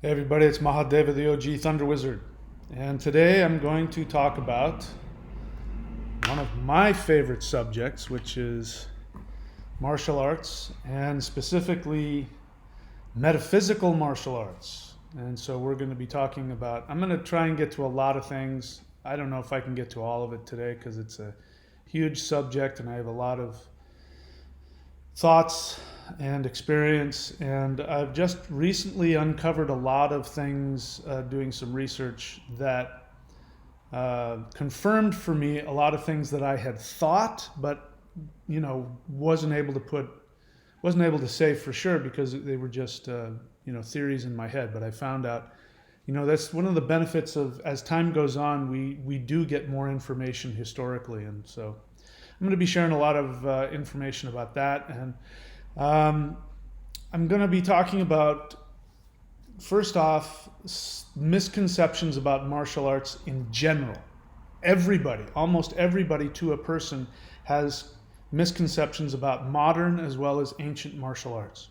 Hey everybody, it's Mahadeva, the OG Thunder Wizard. And today I'm going to talk about one of my favorite subjects, which is martial arts, and specifically metaphysical martial arts. And so we're going to be talking about, I'm going to try and get to a lot of things. I don't know if I can get to all of it today because it's a huge subject and I have a lot of thoughts and experience, and I've just recently uncovered a lot of things doing some research that confirmed for me a lot of things that I had thought, but wasn't able to say for sure because they were just theories in my head. But I found out, that's one of the benefits of as time goes on, we do get more information historically, and so I'm going to be sharing a lot of information about that. And I'm going to be talking about, first off, misconceptions about martial arts in general. Almost everybody to a person has misconceptions about modern as well as ancient martial arts.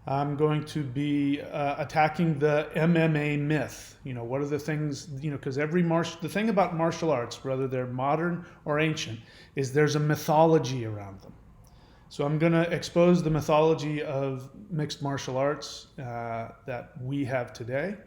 I'm going to be attacking the MMA myth. What are the things, because the thing about martial arts, whether they're modern or ancient, is there's a mythology around them. So I'm going to expose the mythology of mixed martial arts that we have today.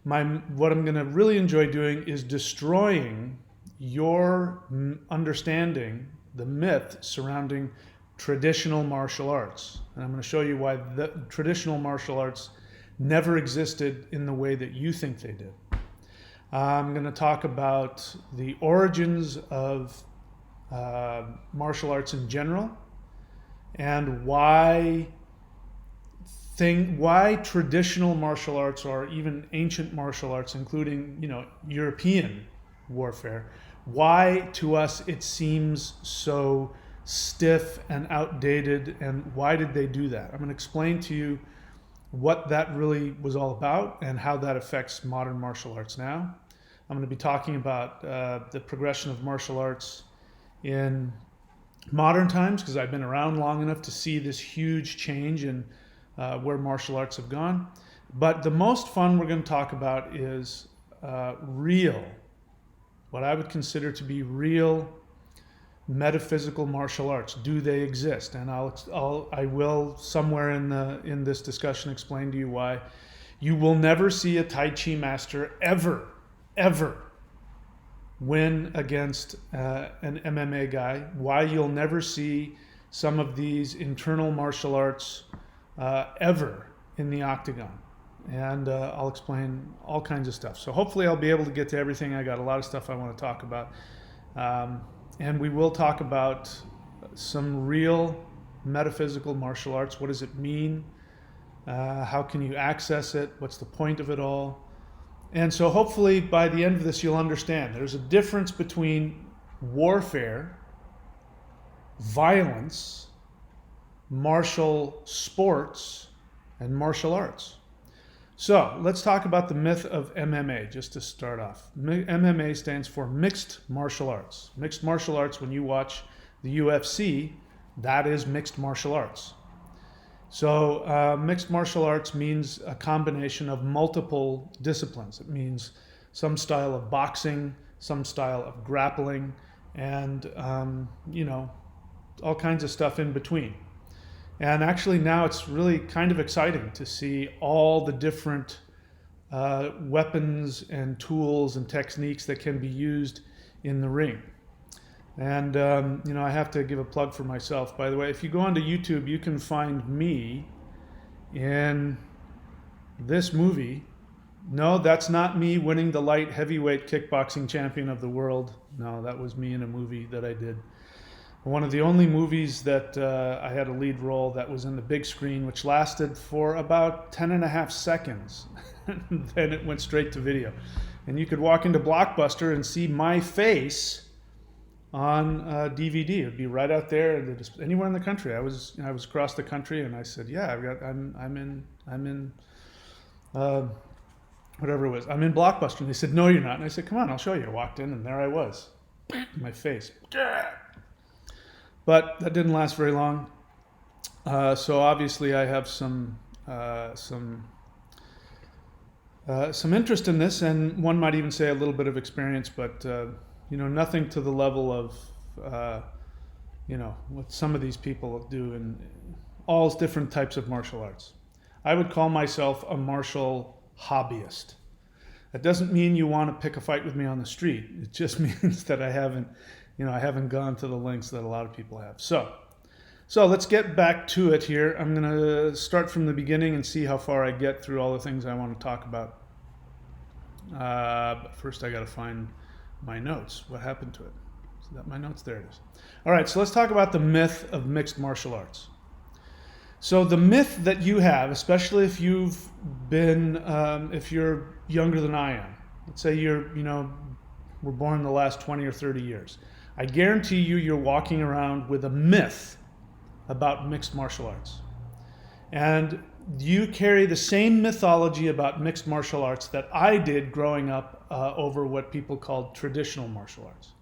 What I'm going to really enjoy doing is destroying your understanding, the myth surrounding traditional martial arts. And I'm going to show you why the traditional martial arts never existed in the way that you think they did. I'm going to talk about the origins of martial arts in general, and why traditional martial arts or even ancient martial arts, including European warfare, why to us it seems so stiff and outdated, and why did they do that? I'm going to explain to you what that really was all about and how that affects modern martial arts now. I'm going to be talking about the progression of martial arts in modern times, because I've been around long enough to see this huge change in where martial arts have gone. But the most fun we're going to talk about is what I would consider to be real metaphysical martial arts. Do they exist? And I will somewhere in this discussion explain to you why you will never see a Tai Chi master ever win against an MMA guy, why you'll never see some of these internal martial arts ever in the octagon. And I'll explain all kinds of stuff. So hopefully I'll be able to get to everything. I got a lot of stuff I want to talk about. And we will talk about some real metaphysical martial arts. What does it mean? How can you access it? What's the point of it all? And so hopefully by the end of this, you'll understand there's a difference between warfare, violence, martial sports, and martial arts. So let's talk about the myth of MMA just to start off. MMA stands for mixed martial arts. Mixed martial arts, when you watch the UFC, that is mixed martial arts. So mixed martial arts means a combination of multiple disciplines. It means some style of boxing, some style of grappling, and all kinds of stuff in between. And actually now it's really kind of exciting to see all the different weapons and tools and techniques that can be used in the ring. And, I have to give a plug for myself. By the way, if you go onto YouTube, you can find me in this movie. No, that's not me winning the light heavyweight kickboxing champion of the world. No, that was me in a movie that I did. One of the only movies that I had a lead role that was in the big screen, which lasted for about 10 and a half seconds. Then it went straight to video. And you could walk into Blockbuster and see my face on DVD. It would be right out there, anywhere in the country. I was across the country, and I said, "Yeah, I'm in whatever it was. I'm in Blockbuster." And they said, "No, you're not." And I said, "Come on, I'll show you." I walked in, and there I was, my face. But that didn't last very long. So obviously, I have some some interest in this, and one might even say a little bit of experience, but nothing to the level of what some of these people do in all different types of martial arts. I would call myself a martial hobbyist. That doesn't mean you want to pick a fight with me on the street. It just means that I haven't gone to the lengths that a lot of people have. So let's get back to it here. I'm going to start from the beginning and see how far I get through all the things I want to talk about. But first I got to find my notes. What happened to it? Is that my notes? There it is. All right, so let's talk about the myth of mixed martial arts. So the myth that you have, especially if you've been, if you're younger than I am, let's say we're born in the last 20 or 30 years. I guarantee you're walking around with a myth about mixed martial arts. And you carry the same mythology about mixed martial arts that I did growing up over what people called traditional martial arts.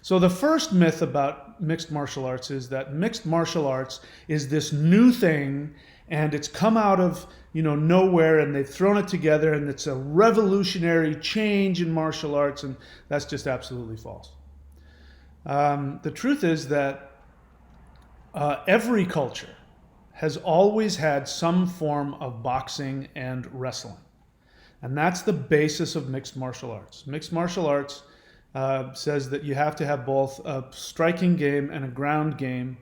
So the first myth about mixed martial arts is that mixed martial arts is this new thing and it's come out of nowhere and they've thrown it together and it's a revolutionary change in martial arts, and that's just absolutely false. The truth is that every culture has always had some form of boxing and wrestling. And that's the basis of mixed martial arts. Mixed martial arts says that you have to have both a striking game and a ground game,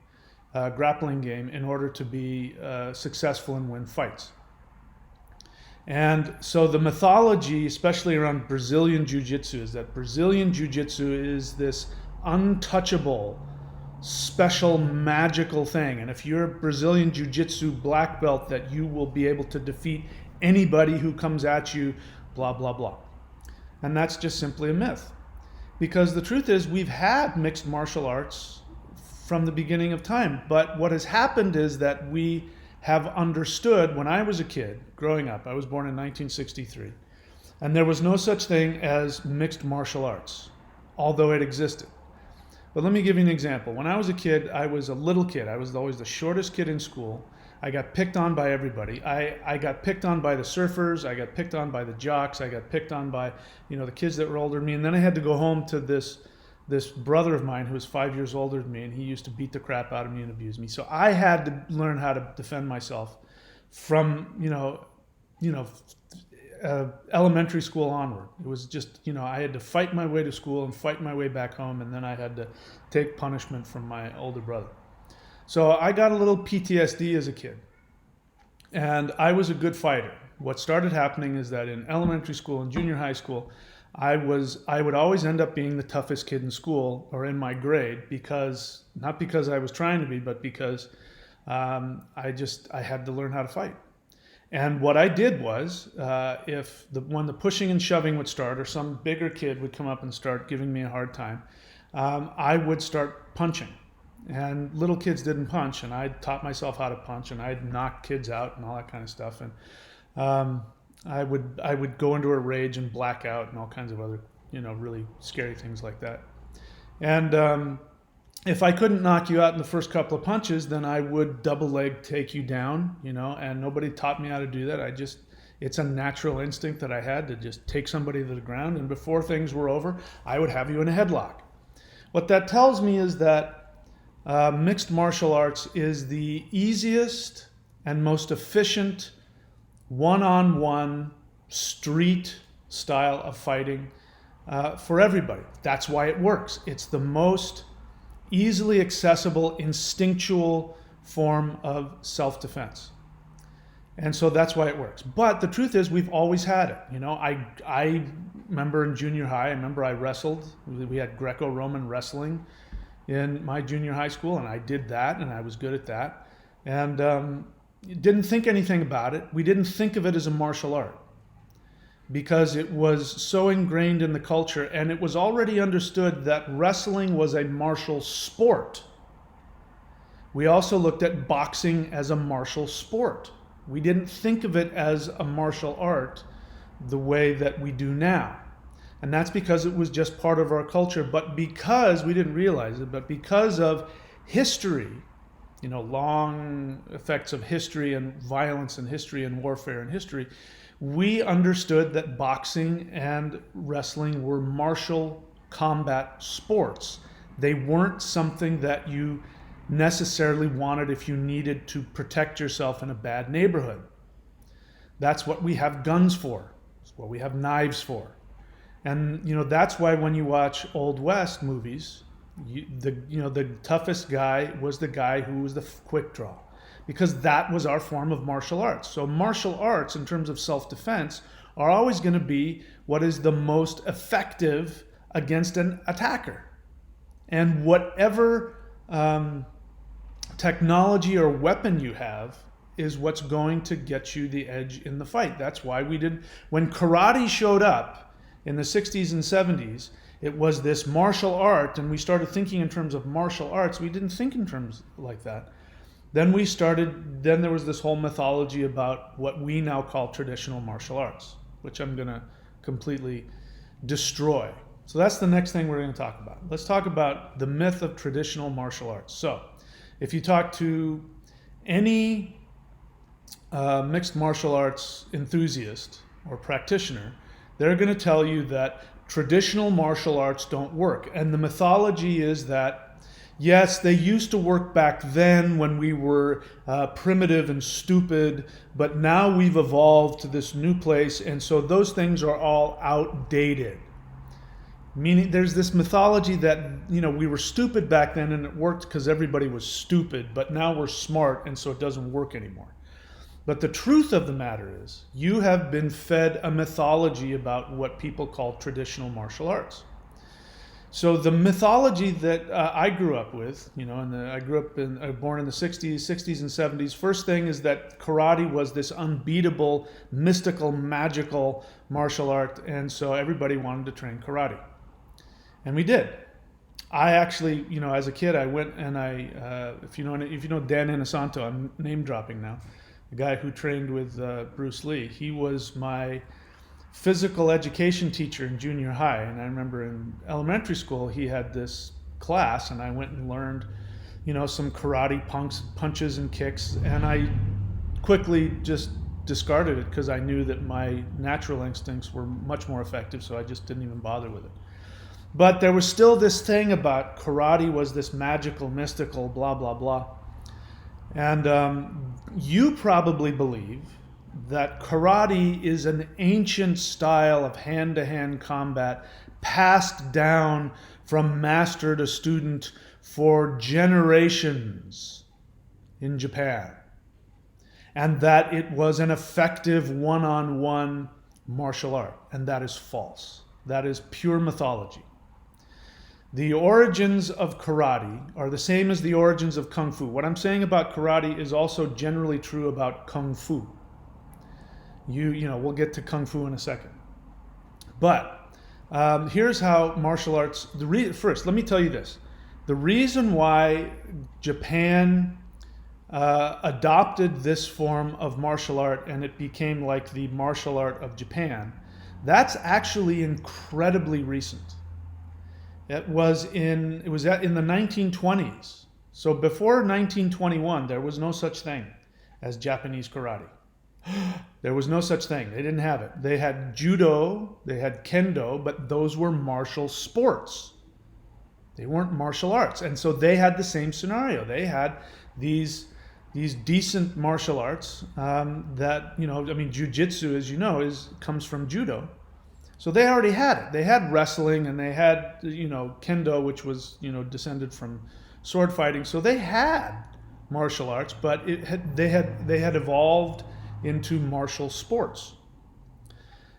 grappling game, in order to be successful and win fights. And so the mythology, especially around Brazilian Jiu-Jitsu, is that Brazilian Jiu-Jitsu is this untouchable, special, magical thing. And if you're a Brazilian Jiu-Jitsu black belt, that you will be able to defeat anybody who comes at you, blah, blah, blah. And that's just simply a myth. Because the truth is, we've had mixed martial arts from the beginning of time. But what has happened is that we have understood, when I was a kid growing up, I was born in 1963, and there was no such thing as mixed martial arts, although it existed. But let me give you an example. When I was a kid, I was a little kid. I was always the shortest kid in school. I got picked on by everybody. I got picked on by the surfers. I got picked on by the jocks. I got picked on by, the kids that were older than me. And then I had to go home to this brother of mine who was 5 years older than me, and he used to beat the crap out of me and abuse me. So I had to learn how to defend myself from, elementary school onward. It was just, I had to fight my way to school and fight my way back home, and then I had to take punishment from my older brother. So I got a little PTSD as a kid, and I was a good fighter. What started happening is that in elementary school and junior high school, I would always end up being the toughest kid in school or in my grade, not because I was trying to be, but because I had to learn how to fight. And what I did was, when the pushing and shoving would start, or some bigger kid would come up and start giving me a hard time, I would start punching. And little kids didn't punch, and I taught myself how to punch, and I'd knock kids out and all that kind of stuff. And I would go into a rage and black out and all kinds of other, really scary things like that. And if I couldn't knock you out in the first couple of punches, then I would double leg take you down, and nobody taught me how to do that. It's a natural instinct that I had to just take somebody to the ground, and before things were over, I would have you in a headlock. What that tells me is that mixed martial arts is the easiest and most efficient one-on-one street style of fighting for everybody. That's why it works. It's the most easily accessible, instinctual form of self-defense. And so that's why it works. But the truth is, we've always had it. I remember in junior high, I wrestled. We had Greco-Roman wrestling in my junior high school, and I did that, and I was good at that. And didn't think anything about it. We didn't think of it as a martial art because it was so ingrained in the culture, and it was already understood that wrestling was a martial sport. We also looked at boxing as a martial sport. We didn't think of it as a martial art the way that we do now. And that's because it was just part of our culture. But because we didn't realize it, but because of history, long effects of history and violence and history and warfare and history, We understood that boxing and wrestling were martial combat sports. They weren't something that you necessarily wanted if you needed to protect yourself in a bad neighborhood. That's what we have guns for. That's what we have knives for. And that's why when you watch Old West movies, the toughest guy was the guy who was the quick draw, because that was our form of martial arts. So martial arts, in terms of self-defense, are always going to be what is the most effective against an attacker. And whatever technology or weapon you have is what's going to get you the edge in the fight. That's why when karate showed up in the 60s and 70s, it was this martial art, and we started thinking in terms of martial arts. We didn't think in terms like that. Then there was this whole mythology about what we now call traditional martial arts, which I'm going to completely destroy. So that's the next thing we're going to talk about. Let's talk about the myth of traditional martial arts. So if you talk to any mixed martial arts enthusiast or practitioner, they're going to tell you that traditional martial arts don't work. And the mythology is that, yes, they used to work back then when we were primitive and stupid, but now we've evolved to this new place, and so those things are all outdated. Meaning there's this mythology that, we were stupid back then and it worked because everybody was stupid, but now we're smart and so it doesn't work anymore. But the truth of the matter is, you have been fed a mythology about what people call traditional martial arts. So the mythology that I grew up with, I born in the 60s and 70s. First thing is that karate was this unbeatable, mystical, magical martial art, and so everybody wanted to train karate. And we did. I actually, as a kid, I went and if you know Dan Inosanto, I'm name dropping now, the guy who trained with Bruce Lee. He was my physical education teacher in junior high, and I remember in elementary school he had this class, and I went and learned, some karate punches and kicks, and I quickly just discarded it because I knew that my natural instincts were much more effective, so I just didn't even bother with it. But there was still this thing about karate was this magical, mystical, blah, blah, blah. And you probably believe that karate is an ancient style of hand-to-hand combat passed down from master to student for generations in Japan, and that it was an effective one-on-one martial art. And that is false. That is pure mythology. The origins of karate are the same as the origins of kung fu. What I'm saying about karate is also generally true about kung fu. We'll get to kung fu in a second. But here's how martial arts. First, let me tell you this: the reason why Japan adopted this form of martial art and it became like the martial art of Japan, that's actually incredibly recent. It was in the 1920s. So before 1921, there was no such thing as Japanese karate. There was no such thing. They didn't have it. They had judo, they had kendo, but those were martial sports. They weren't martial arts. And so they had the same scenario. They had these decent martial arts that, Jiu-Jitsu, as you know, comes from judo. So they already had it. They had wrestling, and they had, kendo, which was, descended from sword fighting. So they had martial arts, but they had evolved into martial sports.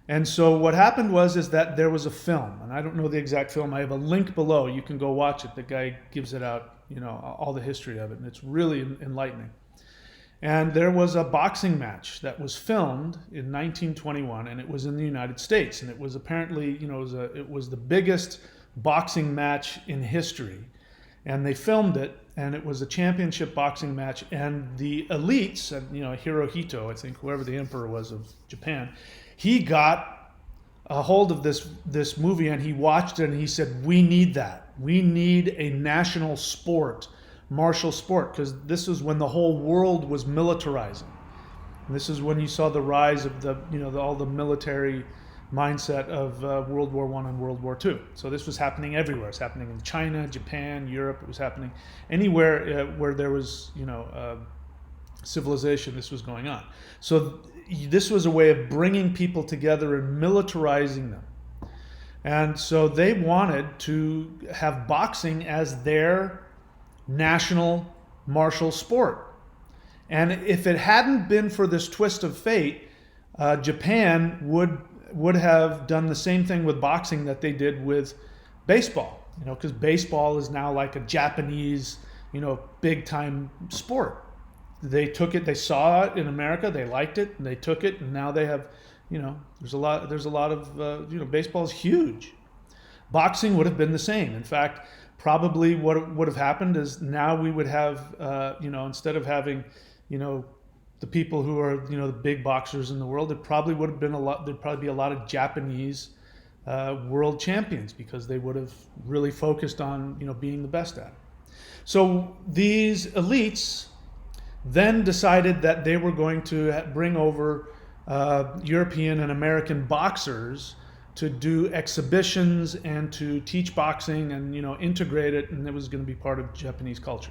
And so what happened is that there was a film, and I don't know the exact film. I have a link below. You can go watch it. The guy gives it out, all the history of it, and it's really enlightening. And there was a boxing match that was filmed in 1921, and it was in the United States. And it was apparently, it was the biggest boxing match in history. And they filmed it, and it was a championship boxing match. And the elites, Hirohito, I think, whoever the emperor was of Japan, he got a hold of this movie, and he watched it, and he said, "We need that. We need a national sport, martial sport," because this was when the whole world was militarizing. And this is when you saw the rise of all the military mindset of World War I and World War II. So this was happening everywhere. It's happening in China, Japan, Europe. It was happening anywhere where there was, civilization. This was going on. So this was a way of bringing people together and militarizing them. And so they wanted to have boxing as their national martial sport. And if it hadn't been for this twist of fate, Japan would have done the same thing with boxing that they did with baseball. Because baseball is now like a Japanese, big time sport. They took it, they saw it in America, they liked it, and they took it, and now they have, there's a lot of, baseball is huge. Boxing would have been the same. In fact, probably what would have happened is now we would have, instead of having, the people who are, the big boxers in the world, it probably would have been there'd probably be a lot of Japanese world champions, because they would have really focused on, being the best at it. So these elites then decided that they were going to bring over European and American boxers to do exhibitions and to teach boxing and integrate it, and it was going to be part of Japanese culture.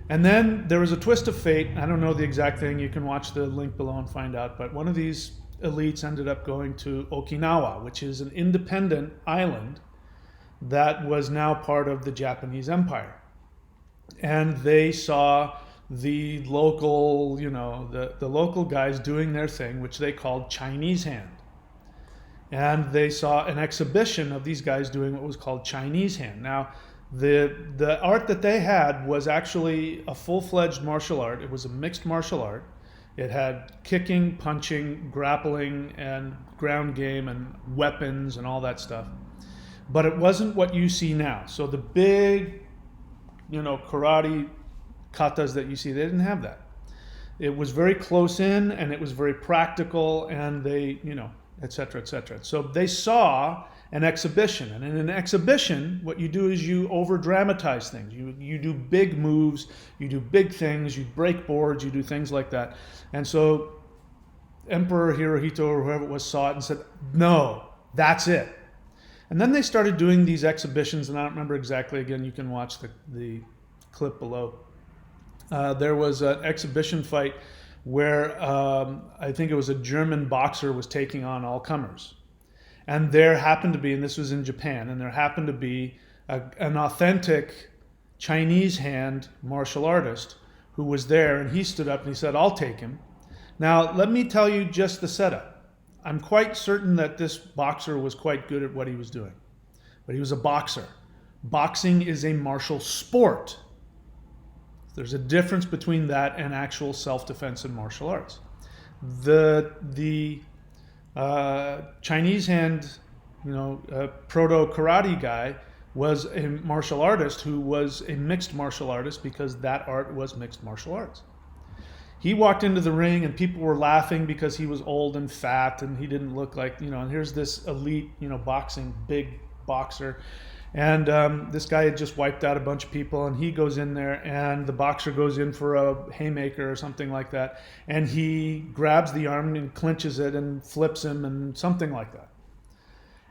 And then there was a twist of fate. I don't know the exact thing. You can watch the link below and find out. But one of these elites ended up going to Okinawa, which is an independent island that was now part of the Japanese Empire. And they saw the local, the local guys doing their thing, which they called Chinese hand. And they saw an exhibition of these guys doing what was called Chinese hand. Now, the art that they had was actually a full-fledged martial art. It was a mixed martial art. It had kicking, punching, grappling, and ground game, and weapons, and all that stuff. But it wasn't what you see now. So the big, karate katas that you see, they didn't have that. It was very close in, and it was very practical, and they, et cetera, et cetera. So they saw an exhibition, and in an exhibition, what you do is you over dramatize things. You do big moves, you do big things, you break boards, you do things like that. And so Emperor Hirohito or whoever it was saw it and said, no, that's it. And then they started doing these exhibitions, and I don't remember exactly. Again, you can watch the clip below. There was an exhibition fight where I think it was a German boxer was taking on all comers. And there happened to be, and this was in Japan, and there happened to be an authentic Chinese hand martial artist who was there, and he stood up and he said, I'll take him. Now, let me tell you just the setup. I'm quite certain that this boxer was quite good at what he was doing, but he was a boxer. Boxing is a martial sport. There's a difference between that and actual self-defense and martial arts. The Chinese hand, proto-karate guy was a martial artist who was a mixed martial artist, because that art was mixed martial arts. He walked into the ring and people were laughing because he was old and fat and he didn't look like, and here's this elite, boxing, big boxer. And this guy had just wiped out a bunch of people, and he goes in there, and the boxer goes in for a haymaker or something like that, and he grabs the arm and clinches it and flips him and something like that.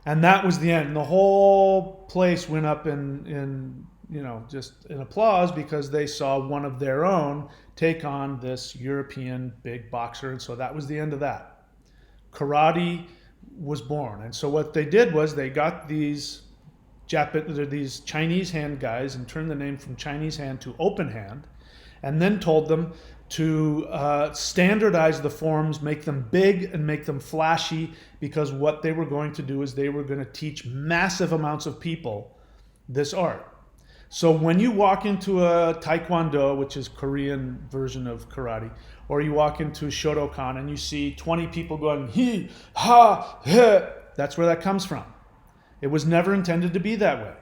And that was the end. The whole place went up in just in applause, because they saw one of their own take on this European big boxer, and so that was the end of that. Karate was born. And so what they did was they got these Chinese hand guys and turned the name from Chinese hand to open hand, and then told them to standardize the forms, make them big and make them flashy, because what they were going to do is they were going to teach massive amounts of people this art. So when you walk into a Taekwondo, which is Korean version of karate, or you walk into Shotokan and you see 20 people going he, ha, he, that's where that comes from. It was never intended to be that way.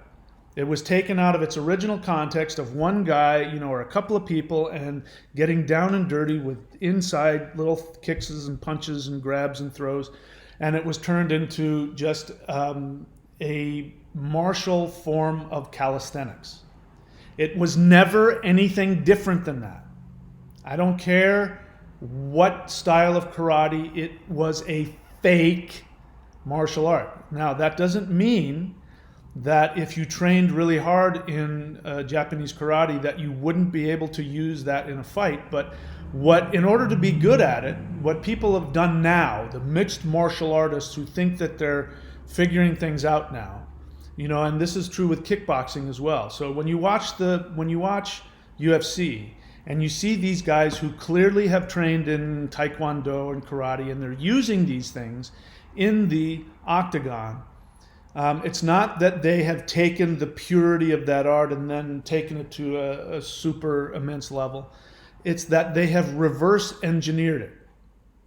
It was taken out of its original context of one guy, or a couple of people, and getting down and dirty with inside little kicks and punches and grabs and throws. And it was turned into just a martial form of calisthenics. It was never anything different than that. I don't care what style of karate. It was a fake martial art. Now, that doesn't mean that if you trained really hard in Japanese karate that you wouldn't be able to use that in a fight. But in order to be good at it, what people have done now, the mixed martial artists who think that they're figuring things out now, and this is true with kickboxing as well. So when you watch UFC and you see these guys who clearly have trained in Taekwondo and karate and they're using these things in the octagon, it's not that they have taken the purity of that art and then taken it to a super immense level. It's that they have reverse engineered it.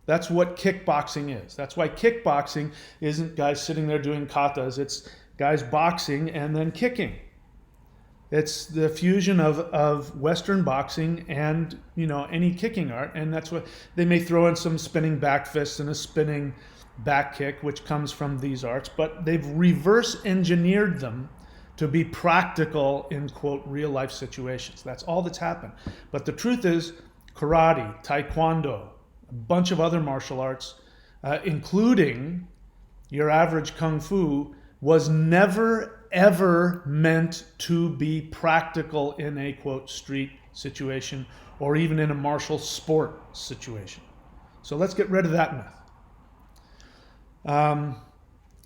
That's what kickboxing is. That's why kickboxing isn't guys sitting there doing katas. It's guys boxing and then kicking. It's the fusion of Western boxing and any kicking art, and that's what they may throw in some spinning back fists and a spinning back kick, which comes from these arts, but they've reverse engineered them to be practical in, quote, real life situations. That's all that's happened. But the truth is, karate, taekwondo, a bunch of other martial arts, including your average kung fu, was never, ever meant to be practical in a, quote, street situation or even in a martial sport situation. So let's get rid of that myth.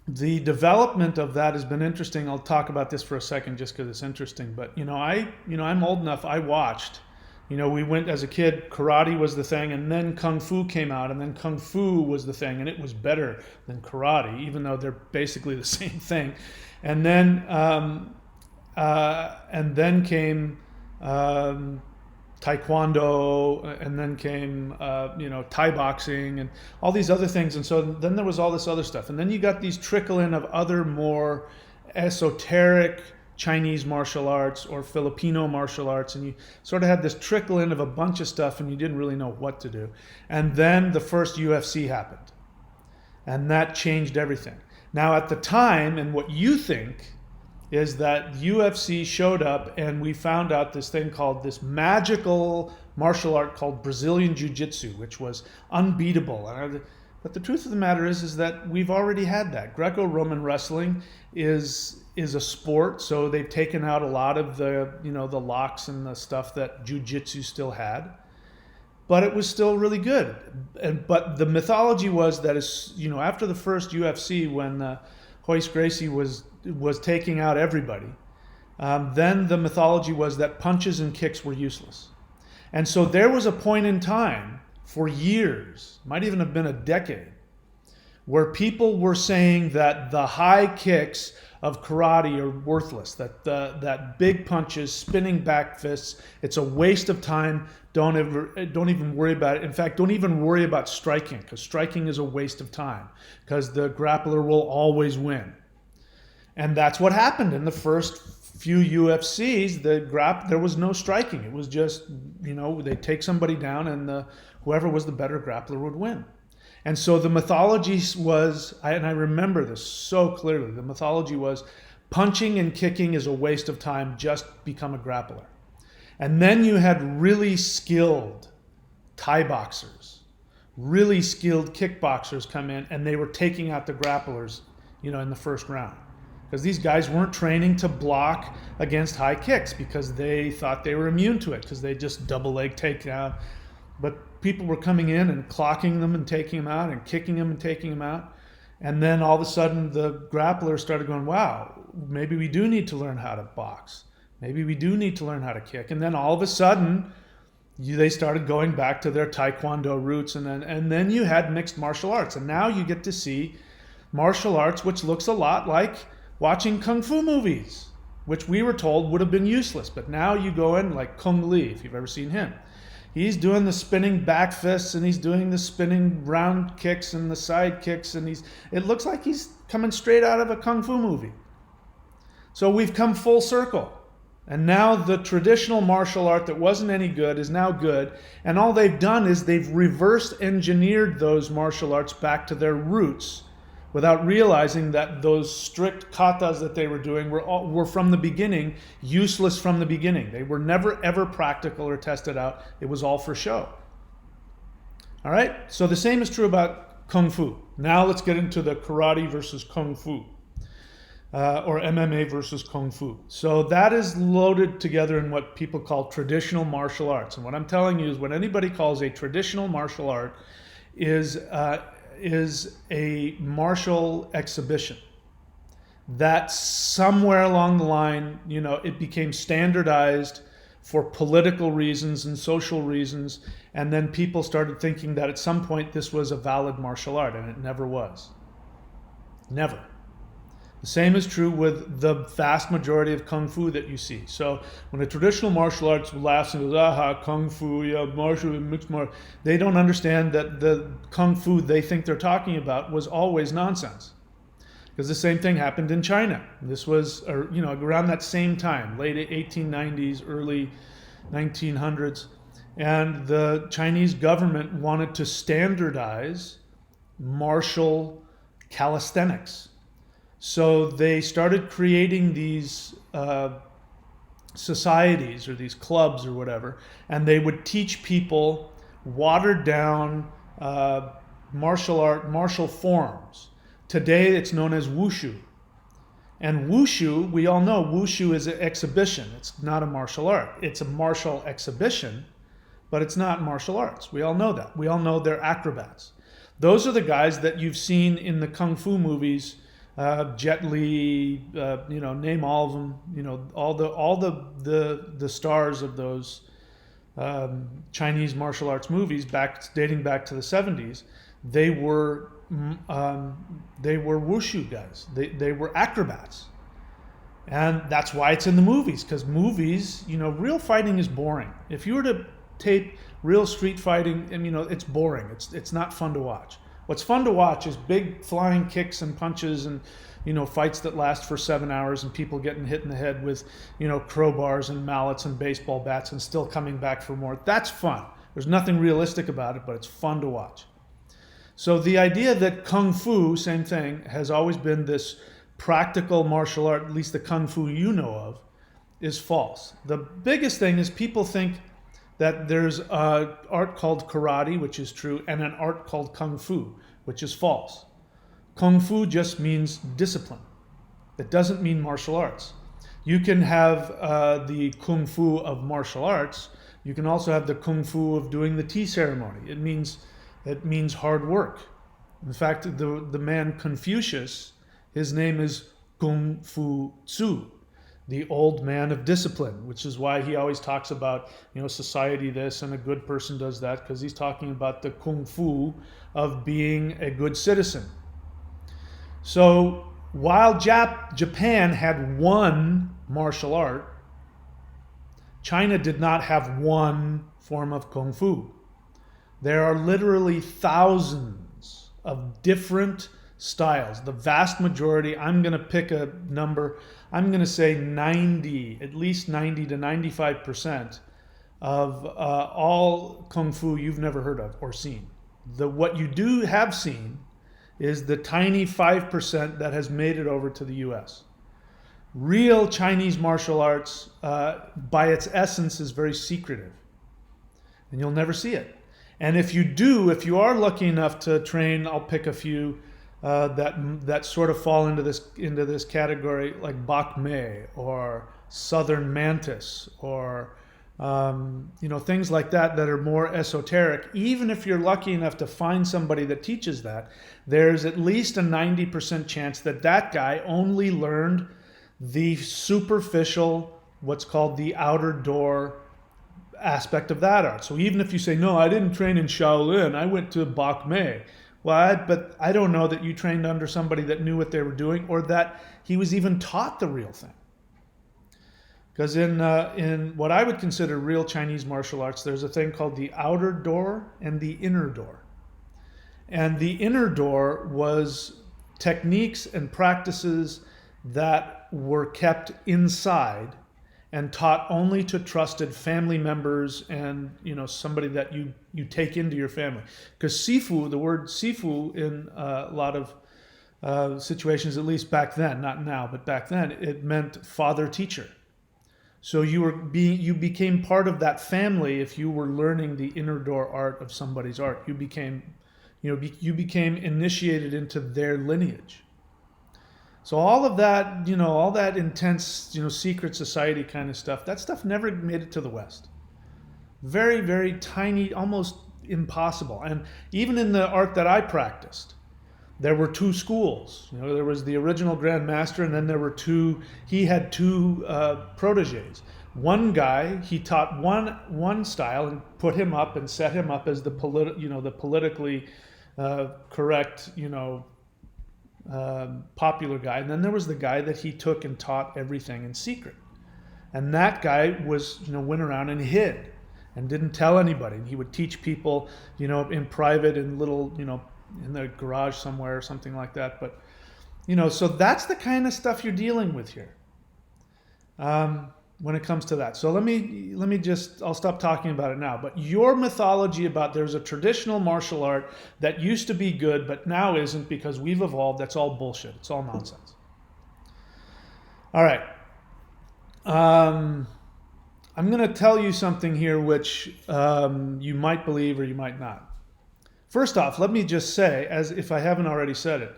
The development of that has been interesting. I'll talk about this for a second just because it's interesting. But I'm old enough. I watched. We went as a kid. Karate was the thing, and then kung fu came out, and then kung fu was the thing, and it was better than karate, even though they're basically the same thing. And then came Taekwondo, and then came Thai boxing and all these other things. And so then there was all this other stuff, and then you got these trickle in of other more esoteric Chinese martial arts or Filipino martial arts, and you sort of had this trickle in of a bunch of stuff, and you didn't really know what to do. And then the first UFC happened, and that changed everything. Now at the time, and what you think is that UFC showed up and we found out this thing called this magical martial art called Brazilian Jiu-Jitsu, which was unbeatable. But the truth of the matter is that we've already had that. Greco-Roman wrestling is a sport, so they've taken out a lot of the the locks and the stuff that Jiu-Jitsu still had, but it was still really good. But the mythology was that after the first UFC, when Royce Gracie was taking out everybody, then the mythology was that punches and kicks were useless. And so there was a point in time for years, might even have been a decade, where people were saying that the high kicks of karate are worthless, that big punches, spinning back fists, it's a waste of time. Don't even worry about it. In fact, don't even worry about striking, because striking is a waste of time, because the grappler will always win. And that's what happened in the first few UFCs. There was no striking. It was just, they take somebody down, and whoever was the better grappler would win. And so the mythology was, and I remember this so clearly, the mythology was punching and kicking is a waste of time, just become a grappler. And then you had really skilled Thai boxers, really skilled kickboxers come in, and they were taking out the grapplers, in the first round. Because these guys weren't training to block against high kicks because they thought they were immune to it, because they just double leg takedown. But people were coming in and clocking them and taking them out and kicking them and taking them out. And then all of a sudden the grapplers started going, wow, maybe we do need to learn how to box. Maybe we do need to learn how to kick. And then all of a sudden they started going back to their Taekwondo roots. And then you had mixed martial arts. And now you get to see martial arts, which looks a lot like watching kung fu movies, which we were told would have been useless. But now you go in like Kung Lee, if you've ever seen him. He's doing the spinning back fists, and he's doing the spinning round kicks and the side kicks, and it looks like he's coming straight out of a kung fu movie. So we've come full circle. And now the traditional martial art that wasn't any good is now good. And all they've done is they've reverse engineered those martial arts back to their roots, without realizing that those strict katas that they were doing were from the beginning useless from the beginning. They were never ever practical or tested out. It was all for show. All right? So the same is true about Kung Fu. Now let's get into the karate versus Kung Fu. Or MMA versus Kung Fu. So that is loaded together in what people call traditional martial arts. And what I'm telling you is what anybody calls a traditional martial art is a martial exhibition that somewhere along the line, it became standardized for political reasons and social reasons. And then people started thinking that at some point this was a valid martial art, and it never was. Never. The same is true with the vast majority of Kung Fu that you see. So when a traditional martial arts laughs and goes, aha, Kung Fu, yeah, mixed martial, they don't understand that the Kung Fu they think they're talking about was always nonsense. Because the same thing happened in China. This was, around that same time, late 1890s, early 1900s. And the Chinese government wanted to standardize martial calisthenics. So they started creating these societies or these clubs or whatever, and they would teach people watered down martial forms. Today it's known as wushu. And wushu, we all know wushu is an exhibition. It's not a martial art. It's a martial exhibition, but it's not martial arts. We all know that. We all know they're acrobats. Those are the guys that you've seen in the Kung Fu movies. Jet Li, name all of them. All the stars of those Chinese martial arts movies dating back to the 70s. They were wushu guys. They were acrobats, and that's why it's in the movies. Because movies, real fighting is boring. If you were to tape real street fighting, and it's boring. It's not fun to watch. What's fun to watch is big flying kicks and punches and fights that last for 7 hours and people getting hit in the head with crowbars and mallets and baseball bats and still coming back for more. That's fun. There's nothing realistic about it, but it's fun to watch. So the idea that Kung Fu, same thing, has always been this practical martial art, at least the Kung Fu you know of, is false. The biggest thing is people think that there's an art called karate, which is true, and an art called Kung Fu, which is false. Kung Fu just means discipline. It doesn't mean martial arts. You can have the Kung Fu of martial arts. You can also have the Kung Fu of doing the tea ceremony. It means hard work. In fact, the man Confucius, his name is Kung Fu Tzu, the old man of discipline, which is why he always talks about, society this and a good person does that, because he's talking about the Kung Fu of being a good citizen. So while Japan had one martial art, China did not have one form of Kung Fu. There are literally thousands of different styles. The vast majority, I'm going to pick a number, I'm going to say at least 90 to 95% of all Kung Fu you've never heard of or seen. What you have seen is the tiny 5% that has made it over to the US. Real Chinese martial arts, by its essence, is very secretive. And you'll never see it. And if you are lucky enough to train, I'll pick a few that sort of fall into this category, like Bak Mei or Southern Mantis or things like that are more esoteric. Even if you're lucky enough to find somebody that teaches that, there's at least a 90% chance that guy only learned the superficial, what's called the outer door aspect of that art. So even if you say, no, I didn't train in Shaolin, I went to Bak Mei. But I don't know that you trained under somebody that knew what they were doing or that he was even taught the real thing. Because in what I would consider real Chinese martial arts, there's a thing called the outer door and the inner door. And the inner door was techniques and practices that were kept inside and taught only to trusted family members and somebody that you take into your family. Because sifu, the word sifu in a lot of situations, at least back then, not now, but back then, it meant father teacher. So you became part of that family if you were learning the inner door art of somebody's art. You became initiated into their lineage. So all of that, all that intense, secret society kind of stuff, that stuff never made it to the West. Very, very tiny, almost impossible. And even in the art that I practiced, there were two schools. There was the original Grand Master, and then there were he had two proteges. One guy, he taught one style and put him up and set him up as the politically correct, popular guy. And then there was the guy that he took and taught everything in secret. And that guy went around and hid and didn't tell anybody. And he would teach people, in private, in little, in the garage somewhere or something like that. But, so that's the kind of stuff you're dealing with here when it comes to that. So I'll stop talking about it now. But your mythology about there's a traditional martial art that used to be good, but now isn't because we've evolved, that's all bullshit. It's all nonsense. All right. I'm going to tell you something here which you might believe or you might not. First off, let me just say, as if I haven't already said it,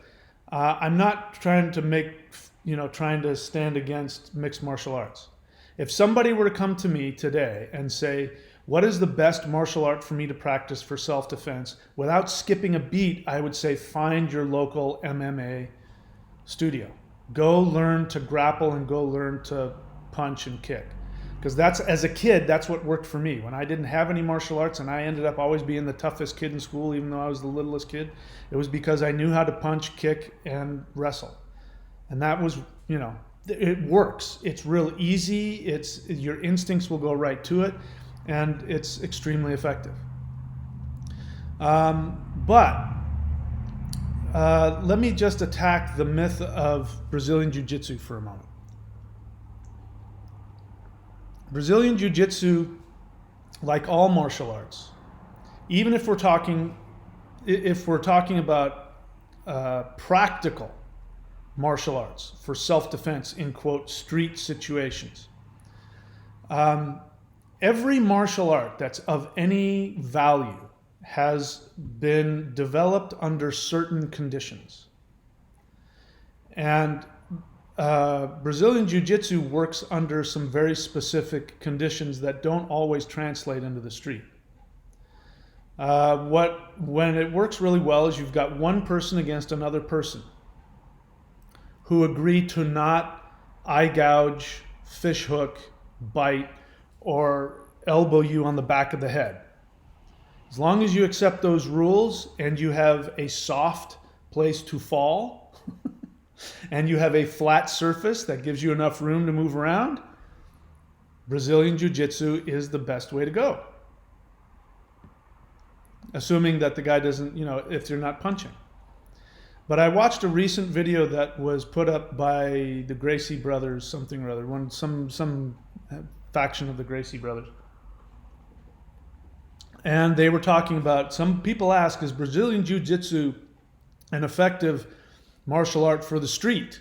I'm not trying to stand against mixed martial arts. If somebody were to come to me today and say, what is the best martial art for me to practice for self-defense? Without skipping a beat, I would say find your local MMA studio. Go learn to grapple and go learn to punch and kick. Because as a kid, that's what worked for me. When I didn't have any martial arts and I ended up always being the toughest kid in school, even though I was the littlest kid, it was because I knew how to punch, kick, and wrestle. And that was, it works. It's real easy. Your instincts will go right to it, and it's extremely effective. But let me just attack the myth of Brazilian Jiu-Jitsu for a moment. Brazilian Jiu-Jitsu, like all martial arts, even if we're talking about practical martial arts for self-defense in quote street situations, every martial art that's of any value has been developed under certain conditions. And Brazilian Jiu-Jitsu works under some very specific conditions that don't always translate into the street. When it works really well is you've got one person against another person who agree to not eye gouge, fish hook, bite, or elbow you on the back of the head. As long as you accept those rules and you have a soft place to fall, and you have a flat surface that gives you enough room to move around, Brazilian Jiu-Jitsu is the best way to go. Assuming that the guy doesn't, if you're not punching. But I watched a recent video that was put up by the Gracie brothers, something or other, some faction of the Gracie brothers. And they were talking about, some people ask, is Brazilian Jiu-Jitsu an effective martial art for the street?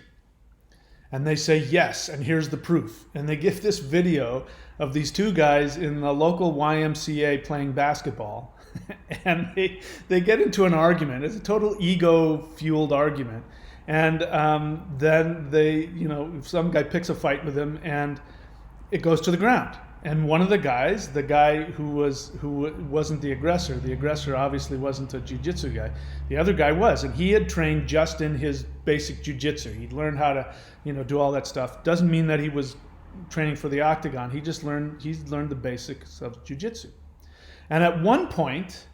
And they say yes, and here's the proof. And they give this video of these two guys in the local YMCA playing basketball. And they get into an argument. It's a total ego-fueled argument. And then some guy picks a fight with him, and it goes to the ground. And one of the guys, the guy who wasn't the aggressor obviously wasn't a jiu-jitsu guy. The other guy was, and he had trained just in his basic jiu-jitsu. He'd learned how to, do all that stuff. Doesn't mean that he was training for the octagon. He's learned the basics of jiu-jitsu. And at one point,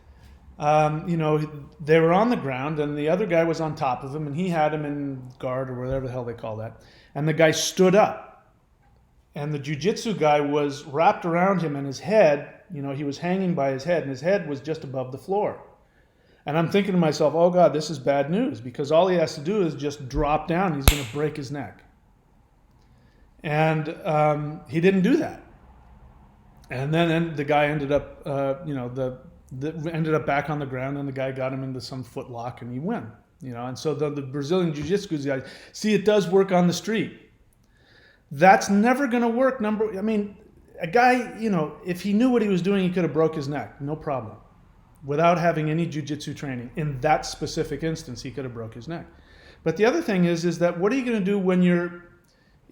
they were on the ground, and the other guy was on top of him, and he had him in guard or whatever the hell they call that. And the guy stood up. And the jiu-jitsu guy was wrapped around him, and his head, he was hanging by his head, and his head was just above the floor. And I'm thinking to myself, oh God, this is bad news, because all he has to do is just drop down. He's going to break his neck. And he didn't do that. And then the guy ended up, ended up back on the ground, and the guy got him into some foot lock, and he won. And so the Brazilian Jiu-Jitsu guys, see, it does work on the street. That's never going to work. I mean, a guy, if he knew what he was doing, he could have broke his neck, no problem. Without having any jiu-jitsu training. In that specific instance, he could have broke his neck. But the other thing is that what are you going to do when you're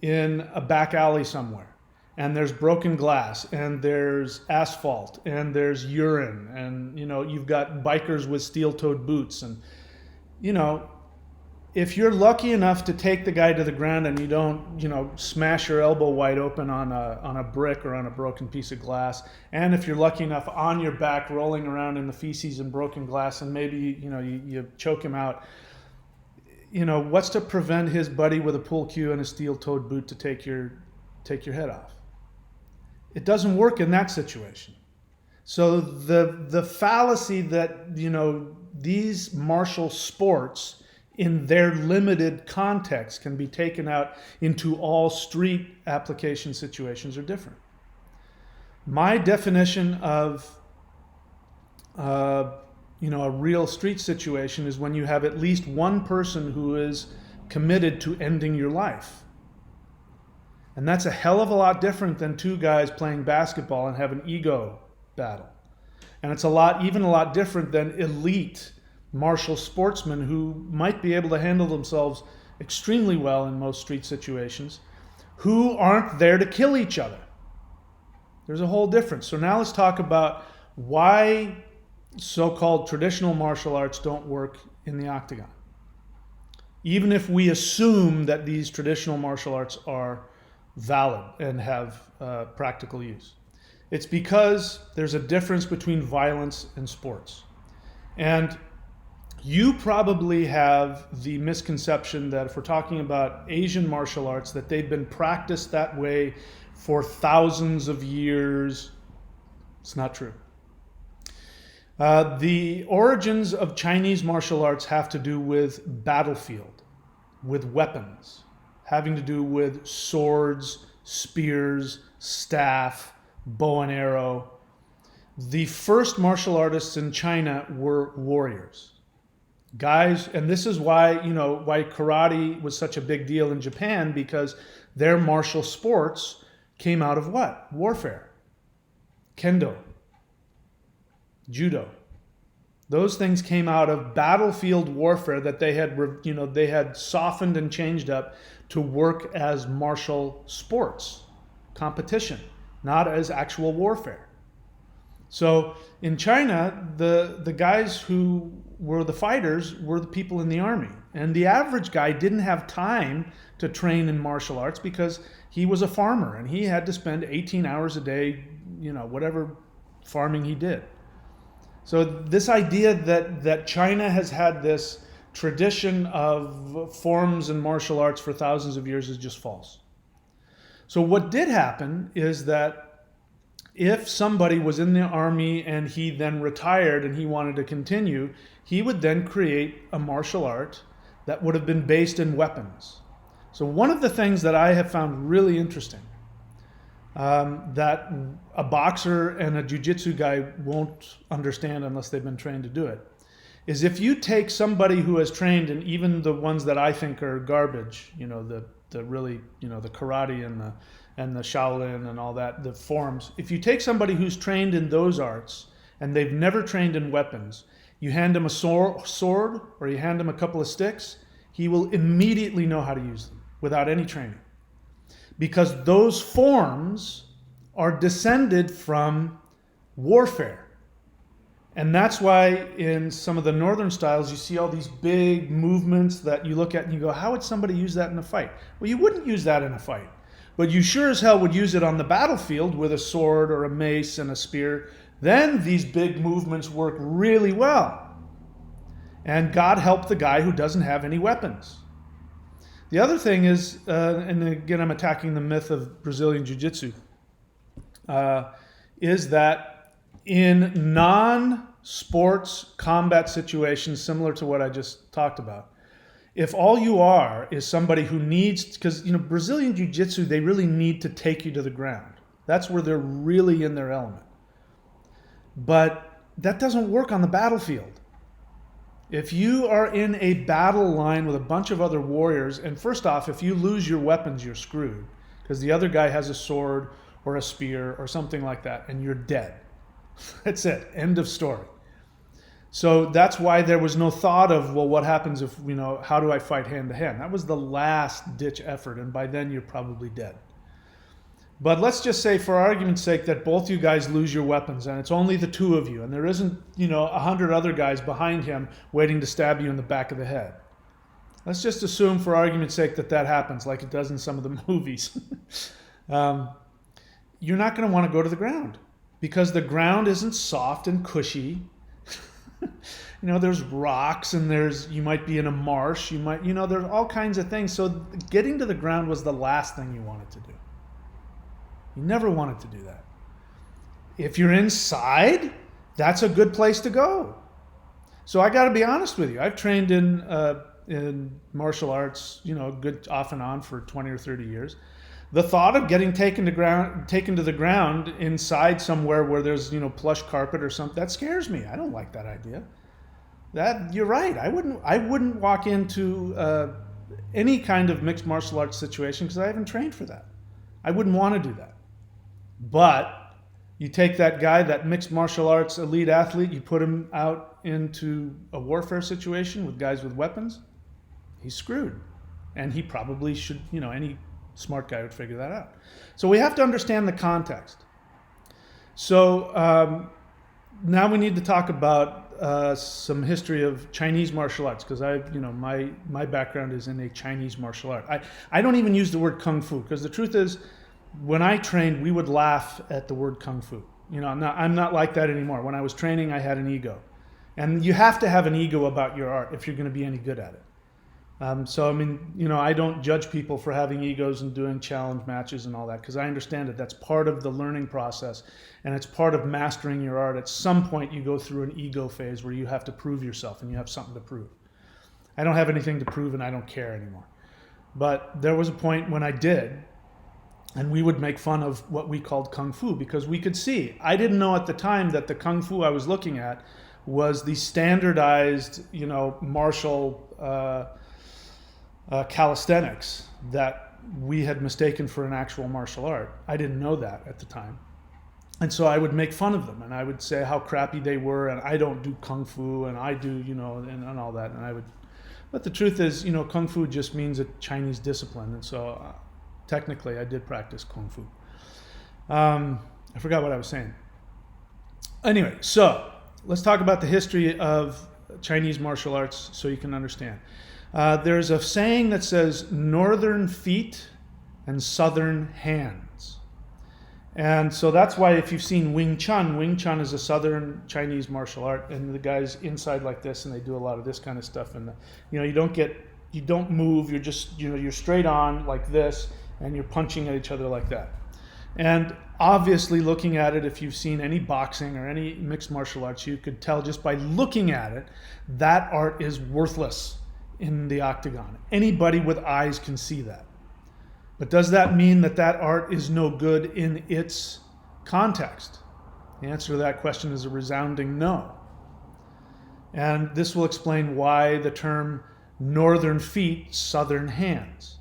in a back alley somewhere and there's broken glass and there's asphalt and there's urine and, you've got bikers with steel-toed boots and, if you're lucky enough to take the guy to the ground and you don't, smash your elbow wide open on a brick or on a broken piece of glass, and if you're lucky enough on your back rolling around in the feces and broken glass and maybe, you choke him out, what's to prevent his buddy with a pull cue and a steel-toed boot to take your head off? It doesn't work in that situation. So the fallacy that, these martial sports in their limited context can be taken out into all street application situations are different. My definition of a real street situation is when you have at least one person who is committed to ending your life. And that's a hell of a lot different than two guys playing basketball and have an ego battle. And it's a lot different than elite martial sportsmen who might be able to handle themselves extremely well in most street situations, who aren't there to kill each other. There's a whole difference. So now let's talk about why so-called traditional martial arts don't work in the octagon. Even if we assume that these traditional martial arts are valid and have practical use. It's because there's a difference between violence and sports. And you probably have the misconception that if we're talking about Asian martial arts, that they've been practiced that way for thousands of years. It's not true. The origins of Chinese martial arts have to do with battlefield, with weapons, having to do with swords, spears, staff, bow and arrow. The first martial artists in China were warriors. Guys, and this is why, why karate was such a big deal in Japan, because their martial sports came out of what? Warfare. Kendo. Judo. Those things came out of battlefield warfare that they had softened and changed up to work as martial sports, competition, not as actual warfare. So in China, the guys who were the fighters were the people in the army. And the average guy didn't have time to train in martial arts because he was a farmer and he had to spend 18 hours a day, whatever farming he did. So this idea that China has had this tradition of forms and martial arts for thousands of years is just false. So what did happen is that if somebody was in the army and he then retired and he wanted to continue, he would then create a martial art that would have been based in weapons. So one of the things that I have found really interesting, that a boxer and a jiu-jitsu guy won't understand unless they've been trained to do it, is if you take somebody who has trained, and even the ones that I think are garbage, the really, the karate and the Shaolin and all that, the forms. If you take somebody who's trained in those arts and they've never trained in weapons, you hand him a sword or you hand him a couple of sticks, he will immediately know how to use them without any training. Because those forms are descended from warfare. And that's why in some of the northern styles, you see all these big movements that you look at and you go, how would somebody use that in a fight? Well, you wouldn't use that in a fight. But you sure as hell would use it on the battlefield with a sword or a mace and a spear. Then these big movements work really well. And God help the guy who doesn't have any weapons. The other thing is, and again I'm attacking the myth of Brazilian Jiu-Jitsu, is that in non-sports combat situations similar to what I just talked about, if all you are is somebody who needs, because Brazilian Jiu-Jitsu, they really need to take you to the ground. That's where they're really in their element. But that doesn't work on the battlefield. If you are in a battle line with a bunch of other warriors, and first off, if you lose your weapons, you're screwed. because the other guy has a sword or a spear or something like that, and you're dead. That's it. End of story. So that's why there was no thought of, well, what happens if, how do I fight hand to hand? That was the last ditch effort, and by then you're probably dead. But let's just say, for argument's sake, that both you guys lose your weapons and it's only the two of you, and there isn't, 100 other guys behind him waiting to stab you in the back of the head. Let's just assume, for argument's sake, that happens like it does in some of the movies. You're not going to want to go to the ground because the ground isn't soft and cushy. There's rocks and you might be in a marsh. There's all kinds of things. So getting to the ground was the last thing you wanted to do. You never wanted to do that. If you're inside, that's a good place to go. So I got to be honest with you. I've trained in martial arts, good off and on for 20 or 30 years. The thought of getting taken to the ground inside somewhere where there's plush carpet or something, that scares me. I don't like that idea. You're right. I wouldn't walk into any kind of mixed martial arts situation because I haven't trained for that. I wouldn't want to do that. But you take that guy, that mixed martial arts elite athlete, you put him out into a warfare situation with guys with weapons, he's screwed. And he probably should, any smart guy would figure that out. So we have to understand the context. So now we need to talk about some history of Chinese martial arts, because my background is in a Chinese martial art. I don't even use the word kung fu, because the truth is, when I trained, we would laugh at the word kung fu. I'm not like that anymore. When I was training, I had an ego. And you have to have an ego about your art if you're going to be any good at it. I don't judge people for having egos and doing challenge matches and all that, because I understand that that's part of the learning process and it's part of mastering your art. At some point, you go through an ego phase where you have to prove yourself and you have something to prove. I don't have anything to prove and I don't care anymore. But there was a point when I did, and we would make fun of what we called kung fu because we could see. I didn't know at the time that the kung fu I was looking at was the standardized, martial calisthenics that we had mistaken for an actual martial art. I didn't know that at the time. And so I would make fun of them and I would say how crappy they were and I don't do kung fu and I do, and all that. But the truth is, kung fu just means a Chinese discipline. And so technically I did practice kung fu. I forgot what I was saying. Anyway, so let's talk about the history of Chinese martial arts so you can understand. There's a saying that says northern feet and southern hands. And so that's why if you've seen Wing Chun is a southern Chinese martial art, and the guy's inside like this and they do a lot of this kind of stuff. And you don't move, you're just, you're straight on like this and you're punching at each other like that. And obviously looking at it, if you've seen any boxing or any mixed martial arts, you could tell just by looking at it, that art is worthless in the octagon. Anybody with eyes can see that. But does that mean that art is no good in its context? The answer to that question is a resounding no. And this will explain why the term northern feet, southern hands.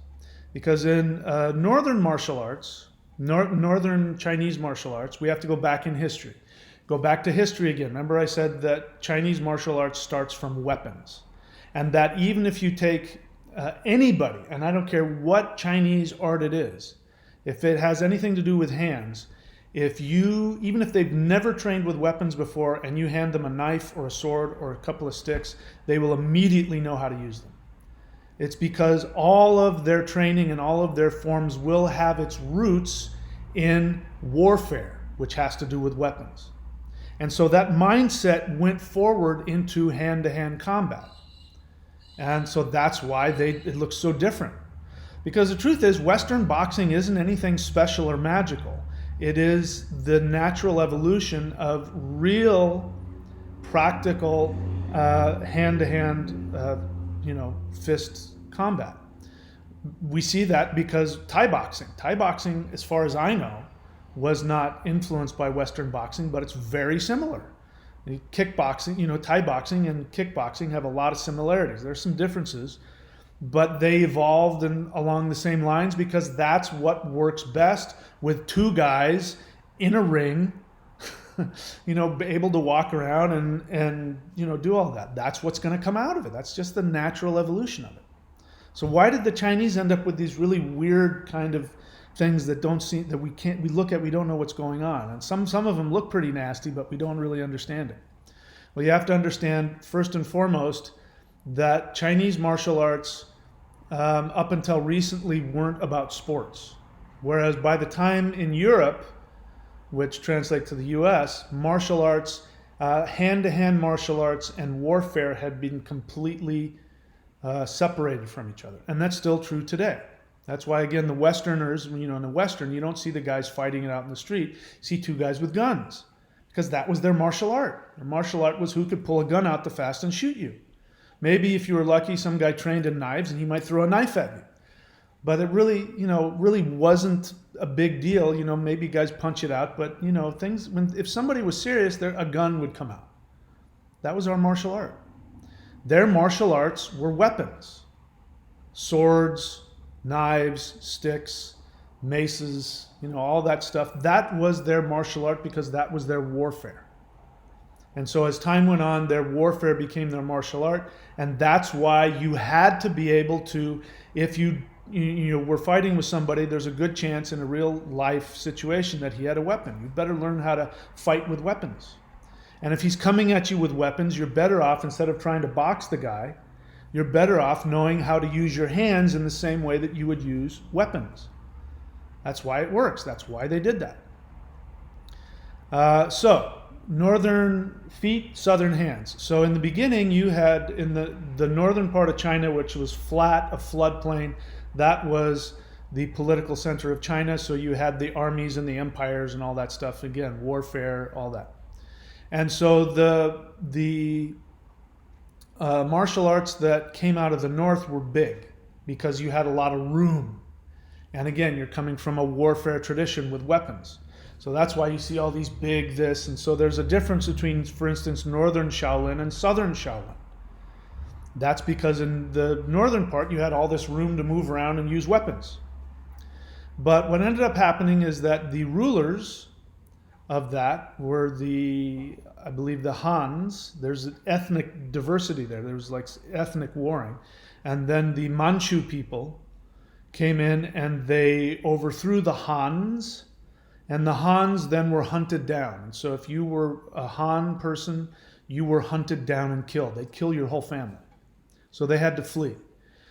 Because in northern martial arts, northern Chinese martial arts, we have to go back in history. Go back to history again. Remember I said that Chinese martial arts starts from weapons. And that even if you take anybody, and I don't care what Chinese art it is, if it has anything to do with hands, even if they've never trained with weapons before and you hand them a knife or a sword or a couple of sticks, they will immediately know how to use them. It's because all of their training and all of their forms will have its roots in warfare, which has to do with weapons. And so that mindset went forward into hand-to-hand combat. And so that's why it looks so different. Because the truth is, Western boxing isn't anything special or magical. It is the natural evolution of real, practical, hand-to-hand, fist combat. We see that because Thai boxing, as far as I know, was not influenced by Western boxing, but it's very similar. Kickboxing, Thai boxing and kickboxing have a lot of similarities. There's some differences, but they evolved along the same lines because that's what works best with two guys in a ring, able to walk around and do all that. That's what's going to come out of it. That's just the natural evolution of it. So why did the Chinese end up with these really weird kind of things that we look at, we don't know what's going on? And some of them look pretty nasty, but we don't really understand it. Well, you have to understand first and foremost that Chinese martial arts up until recently weren't about sports. Whereas by the time in Europe, which translates to the US, martial arts, hand-to-hand martial arts and warfare had been completely separated from each other. And that's still true today. That's why, again, the Westerners, in the Western, you don't see the guys fighting it out in the street. You see two guys with guns because that was their martial art. Their martial art was who could pull a gun out the fast and shoot you. Maybe if you were lucky, some guy trained in knives and he might throw a knife at you. But it really, really wasn't a big deal. Maybe guys punch it out, but if somebody was serious, a gun would come out. That was our martial art. Their martial arts were weapons, swords, knives, sticks, maces, all that stuff. That was their martial art because that was their warfare. And so as time went on, their warfare became their martial art. And that's why you had to be able to, if you were fighting with somebody, there's a good chance in a real life situation that he had a weapon. You better learn how to fight with weapons. And if he's coming at you with weapons, you're better off, instead of trying to box the guy, you're better off knowing how to use your hands in the same way that you would use weapons. That's why it works. That's why they did that. So northern feet, southern hands. So in the beginning, you had in the northern part of China, which was flat, a floodplain, that was the political center of China. So you had the armies and the empires and all that stuff. Again, warfare, all that. And so the martial arts that came out of the north were big because you had a lot of room. And again, you're coming from a warfare tradition with weapons. So that's why you see all these big this. And so there's a difference between, for instance, northern Shaolin and southern Shaolin. That's because in the northern part, you had all this room to move around and use weapons. But what ended up happening is that the rulers of that were I believe the Hans. There's ethnic diversity there. There was like ethnic warring. And then the Manchu people came in and they overthrew the Hans. And the Hans then were hunted down. And so if you were a Han person, you were hunted down and killed. They'd kill your whole family. So they had to flee.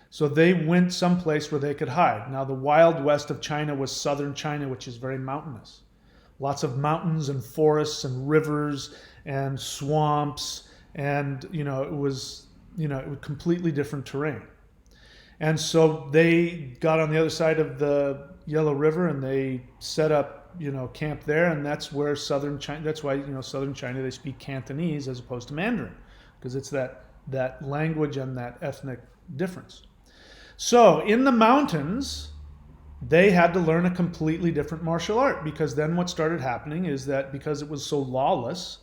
So they went someplace where they could hide. Now the wild west of China was southern China, which is very mountainous. Lots of mountains and forests and rivers and swamps. And, it was completely different terrain. And so they got on the other side of the Yellow River and they set up, camp there. And that's where southern China, that's why, southern China, they speak Cantonese as opposed to Mandarin, because it's that language and that ethnic difference. So in the mountains, they had to learn a completely different martial art, because then what started happening is that because it was so lawless,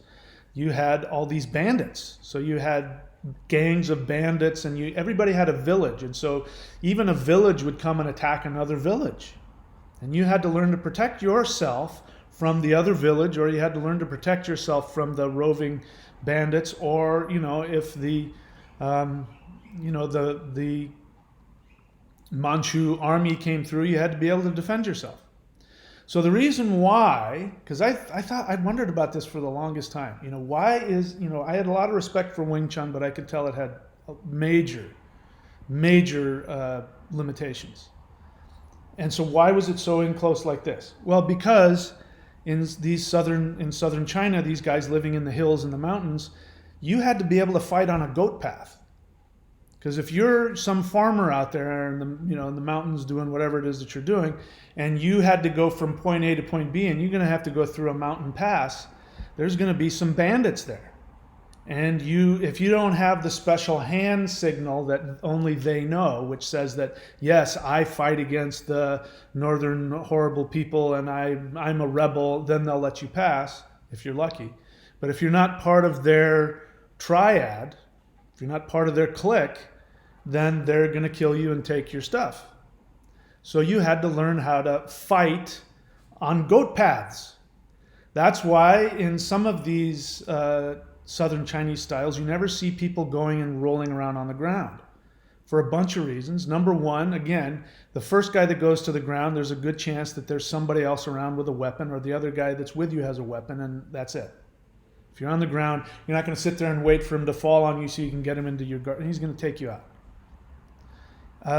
you had all these bandits. So you had gangs of bandits and everybody had a village. And so even a village would come and attack another village. And you had to learn to protect yourself from the other village, or you had to learn to protect yourself from the roving bandits, or, if the Manchu army came through, you had to be able to defend yourself. So the reason why, because I wondered about this for the longest time, why is, I had a lot of respect for Wing Chun, but I could tell it had major limitations. And so why was it so in close like this? Well, because in southern China, these guys living in the hills and the mountains, you had to be able to fight on a goat path. Because if you're some farmer out there in the mountains doing whatever it is that you're doing, and you had to go from point A to point B, and you're going to have to go through a mountain pass, there's going to be some bandits there. And if you don't have the special hand signal that only they know, which says that, yes, I fight against the northern horrible people and I'm a rebel, then they'll let you pass, if you're lucky. But if you're not part of their triad, if you're not part of their clique, then they're going to kill you and take your stuff. So you had to learn how to fight on goat paths. That's why in some of these Southern Chinese styles, you never see people going and rolling around on the ground for a bunch of reasons. Number one, again, the first guy that goes to the ground, there's a good chance that there's somebody else around with a weapon, or the other guy that's with you has a weapon, and that's it. If you're on the ground, you're not going to sit there and wait for him to fall on you so you can get him into your guard. He's going to take you out.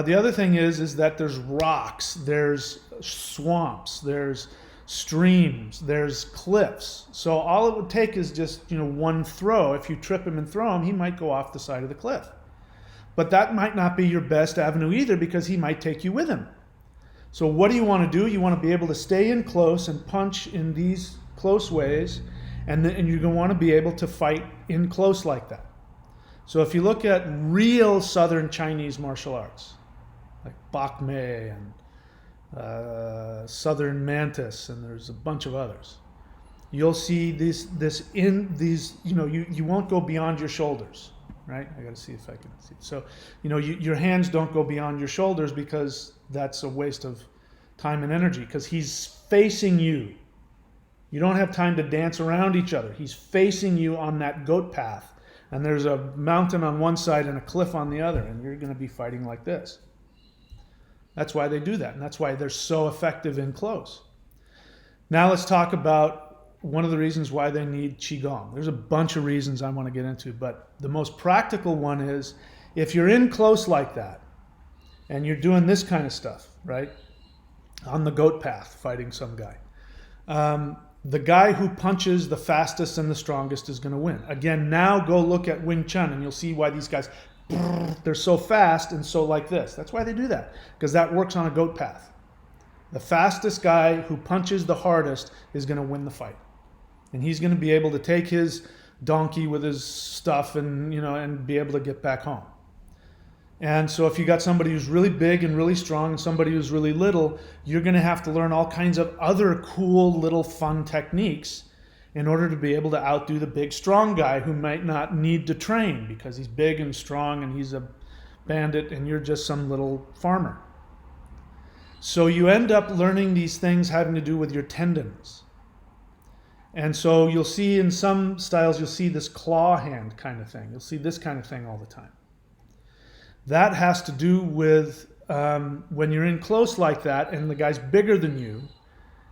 The other thing is that there's rocks, there's swamps, there's streams, there's cliffs. So all it would take is just, one throw. If you trip him and throw him, he might go off the side of the cliff. But that might not be your best avenue either, because he might take you with him. So what do you want to do? You want to be able to stay in close and punch in these close ways, and you're going to want to be able to fight in close like that. So if you look at real Southern Chinese martial arts, like Bak Mei and Southern Mantis, and there's a bunch of others, you'll see you won't go beyond your shoulders, right? I got to see if I can see. So, your hands don't go beyond your shoulders, because that's a waste of time and energy, because he's facing you. You don't have time to dance around each other. He's facing you on that goat path. And there's a mountain on one side and a cliff on the other, and you're going to be fighting like this. That's why they do that, and that's why they're so effective in close. Now let's talk about one of the reasons why they need Qigong. There's a bunch of reasons I want to get into, but the most practical one is, if you're in close like that, and you're doing this kind of stuff, right, on the goat path, fighting some guy, the guy who punches the fastest and the strongest is going to win. Again, now go look at Wing Chun and you'll see why these guys, they're so fast and so like this. That's why they do that, because that works on a goat path. The fastest guy who punches the hardest is going to win the fight. And he's going to be able to take his donkey with his stuff and be able to get back home. And so if you got somebody who's really big and really strong and somebody who's really little, you're going to have to learn all kinds of other cool little fun techniques in order to be able to outdo the big strong guy who might not need to train, because he's big and strong and he's a bandit and you're just some little farmer. So you end up learning these things having to do with your tendons. And so you'll see in some styles, you'll see this claw hand kind of thing. You'll see this kind of thing all the time. That has to do with when you're in close like that and the guy's bigger than you,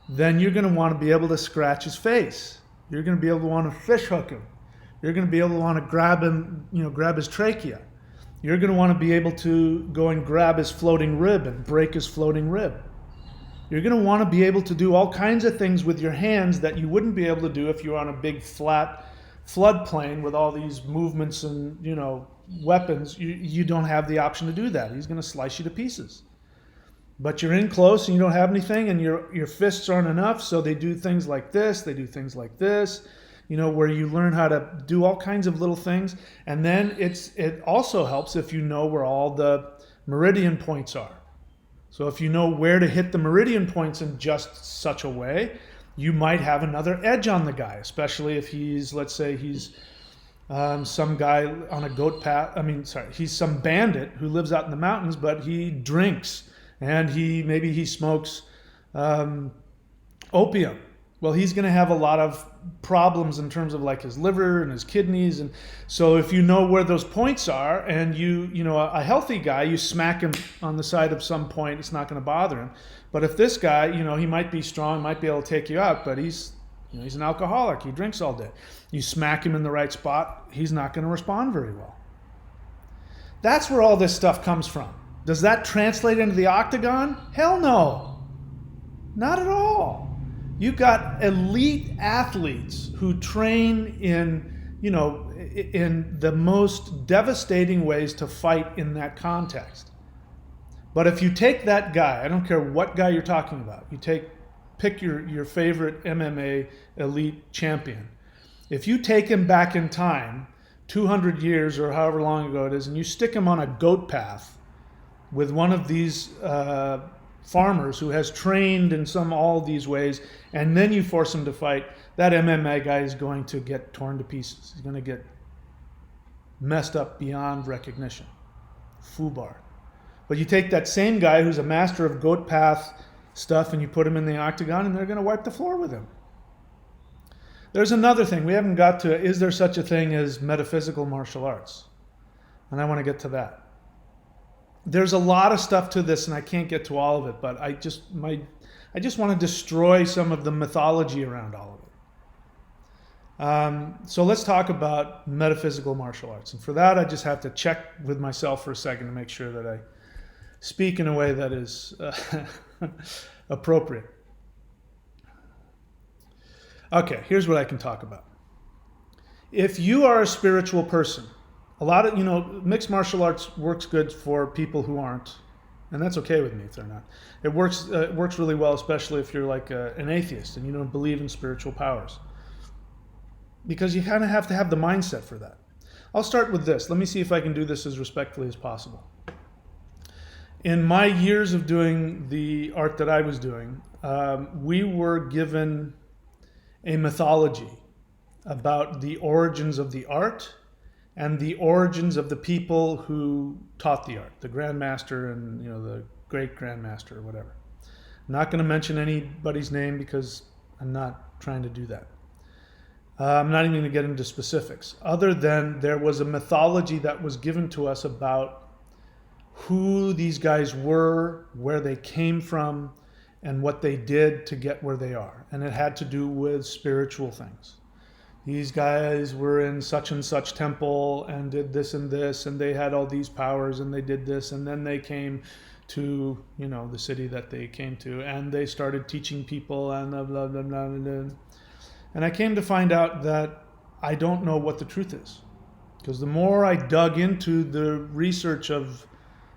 then you're going to want to be able to scratch his face. You're going to be able to want to fish hook him. You're going to be able to want to grab him, grab his trachea. You're going to want to be able to go and grab his floating rib and break his floating rib. You're going to want to be able to do all kinds of things with your hands that you wouldn't be able to do if you were on a big flat floodplain with all these movements and, weapons. You don't have the option to do that. He's going to slice you to pieces. But you're in close and you don't have anything, and your fists aren't enough, so they do things like this, they do things like this, where you learn how to do all kinds of little things. And then it also helps if you know where all the meridian points are. So if you know where to hit the meridian points in just such a way, you might have another edge on the guy, especially if let's say he's some guy on a goat path. He's some bandit who lives out in the mountains, but he drinks and maybe he smokes opium. Well, he's going to have a lot of problems in terms of like his liver and his kidneys. And so if you know where those points are, and a healthy guy, you smack him on the side of some point, it's not going to bother him. But if this guy, he might be strong, might be able to take you out, but he's an alcoholic, he drinks all day. You smack him in the right spot, he's not going to respond very well. That's where all this stuff comes from. Does that translate into the octagon? Hell no. Not at all. You've got elite athletes who train in the most devastating ways to fight in that context. But if you take that guy, I don't care what guy you're talking about, pick your favorite MMA elite champion. If you take him back in time, 200 years or however long ago it is, and you stick him on a goat path with one of these farmers who has trained in all these ways, and then you force him to fight, that MMA guy is going to get torn to pieces. He's going to get messed up beyond recognition. foobar. But you take that same guy who's a master of goat path stuff and you put him in the octagon and they're going to wipe the floor with him. There's another thing. We haven't got to, is there such a thing as metaphysical martial arts? And I want to get to that. There's a lot of stuff to this and I can't get to all of it, but I just want to destroy some of the mythology around all of it. So let's talk about metaphysical martial arts. And for that, I just have to check with myself for a second to make sure that I speak in a way that is appropriate. Okay, here's what I can talk about. If you are a spiritual person, a lot of, mixed martial arts works good for people who aren't, and that's okay with me if they're not. It works really well, especially if you're like an atheist and you don't believe in spiritual powers. Because you kind of have to have the mindset for that. I'll start with this. Let me see if I can do this as respectfully as possible. In my years of doing the art that I was doing, we were given a mythology about the origins of the art and the origins of the people who taught the art, the grandmaster and the great grandmaster or whatever. I'm not going to mention anybody's name because I'm not trying to do that. I'm not even going to get into specifics, other than there was a mythology that was given to us about who these guys were, where they came from, and what they did to get where they are. And it had to do with spiritual things. These guys were in such and such temple and did this and this, and they had all these powers and they did this, and then they came to, the city that they came to, and they started teaching people and blah, blah, blah, blah, blah. And I came to find out that I don't know what the truth is. Because the more I dug into the research of,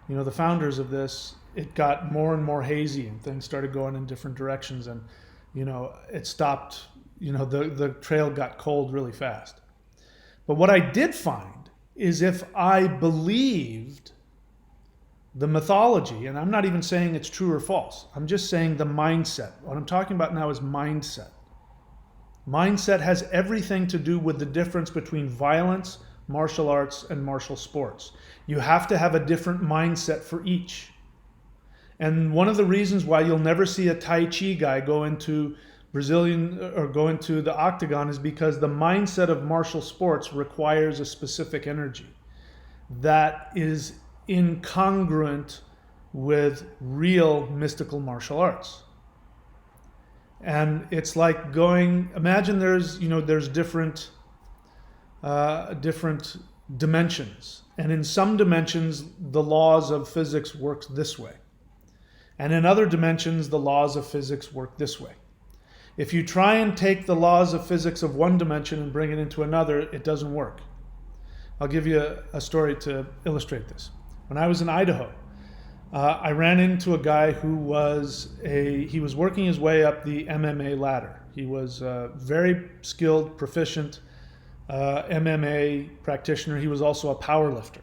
the founders of this, it got more and more hazy and things started going in different directions, and it stopped, the trail got cold really fast. But what I did find is if I believed the mythology, and I'm not even saying it's true or false, I'm just saying the mindset. What I'm talking about now is mindset. Mindset has everything to do with the difference between violence, martial arts, and martial sports. You have to have a different mindset for each. And one of the reasons why you'll never see a Tai Chi guy go into Brazilian or go into the octagon is because the mindset of martial sports requires a specific energy that is incongruent with real mystical martial arts. And it's like imagine there's different dimensions. And in some dimensions, the laws of physics work this way. And in other dimensions, the laws of physics work this way. If you try and take the laws of physics of one dimension and bring it into another, it doesn't work. I'll give you a story to illustrate this. When I was in Idaho, I ran into a guy who was working his way up the MMA ladder. He was a very skilled, proficient MMA practitioner. He was also a power lifter.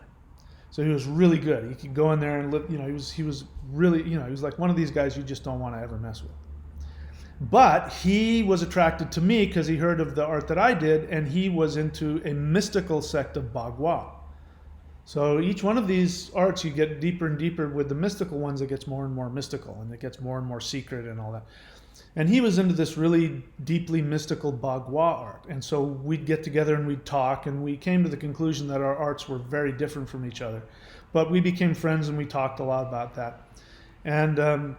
So he was really good. He could go in there and live, he was really, he was like one of these guys you just don't want to ever mess with. But he was attracted to me because he heard of the art that I did, and he was into a mystical sect of Bagua. So each one of these arts, you get deeper and deeper with the mystical ones, it gets more and more mystical, and it gets more and more secret and all that. And he was into this really deeply mystical Bagua art. And so we'd get together and we'd talk, and we came to the conclusion that our arts were very different from each other. But we became friends and we talked a lot about that. And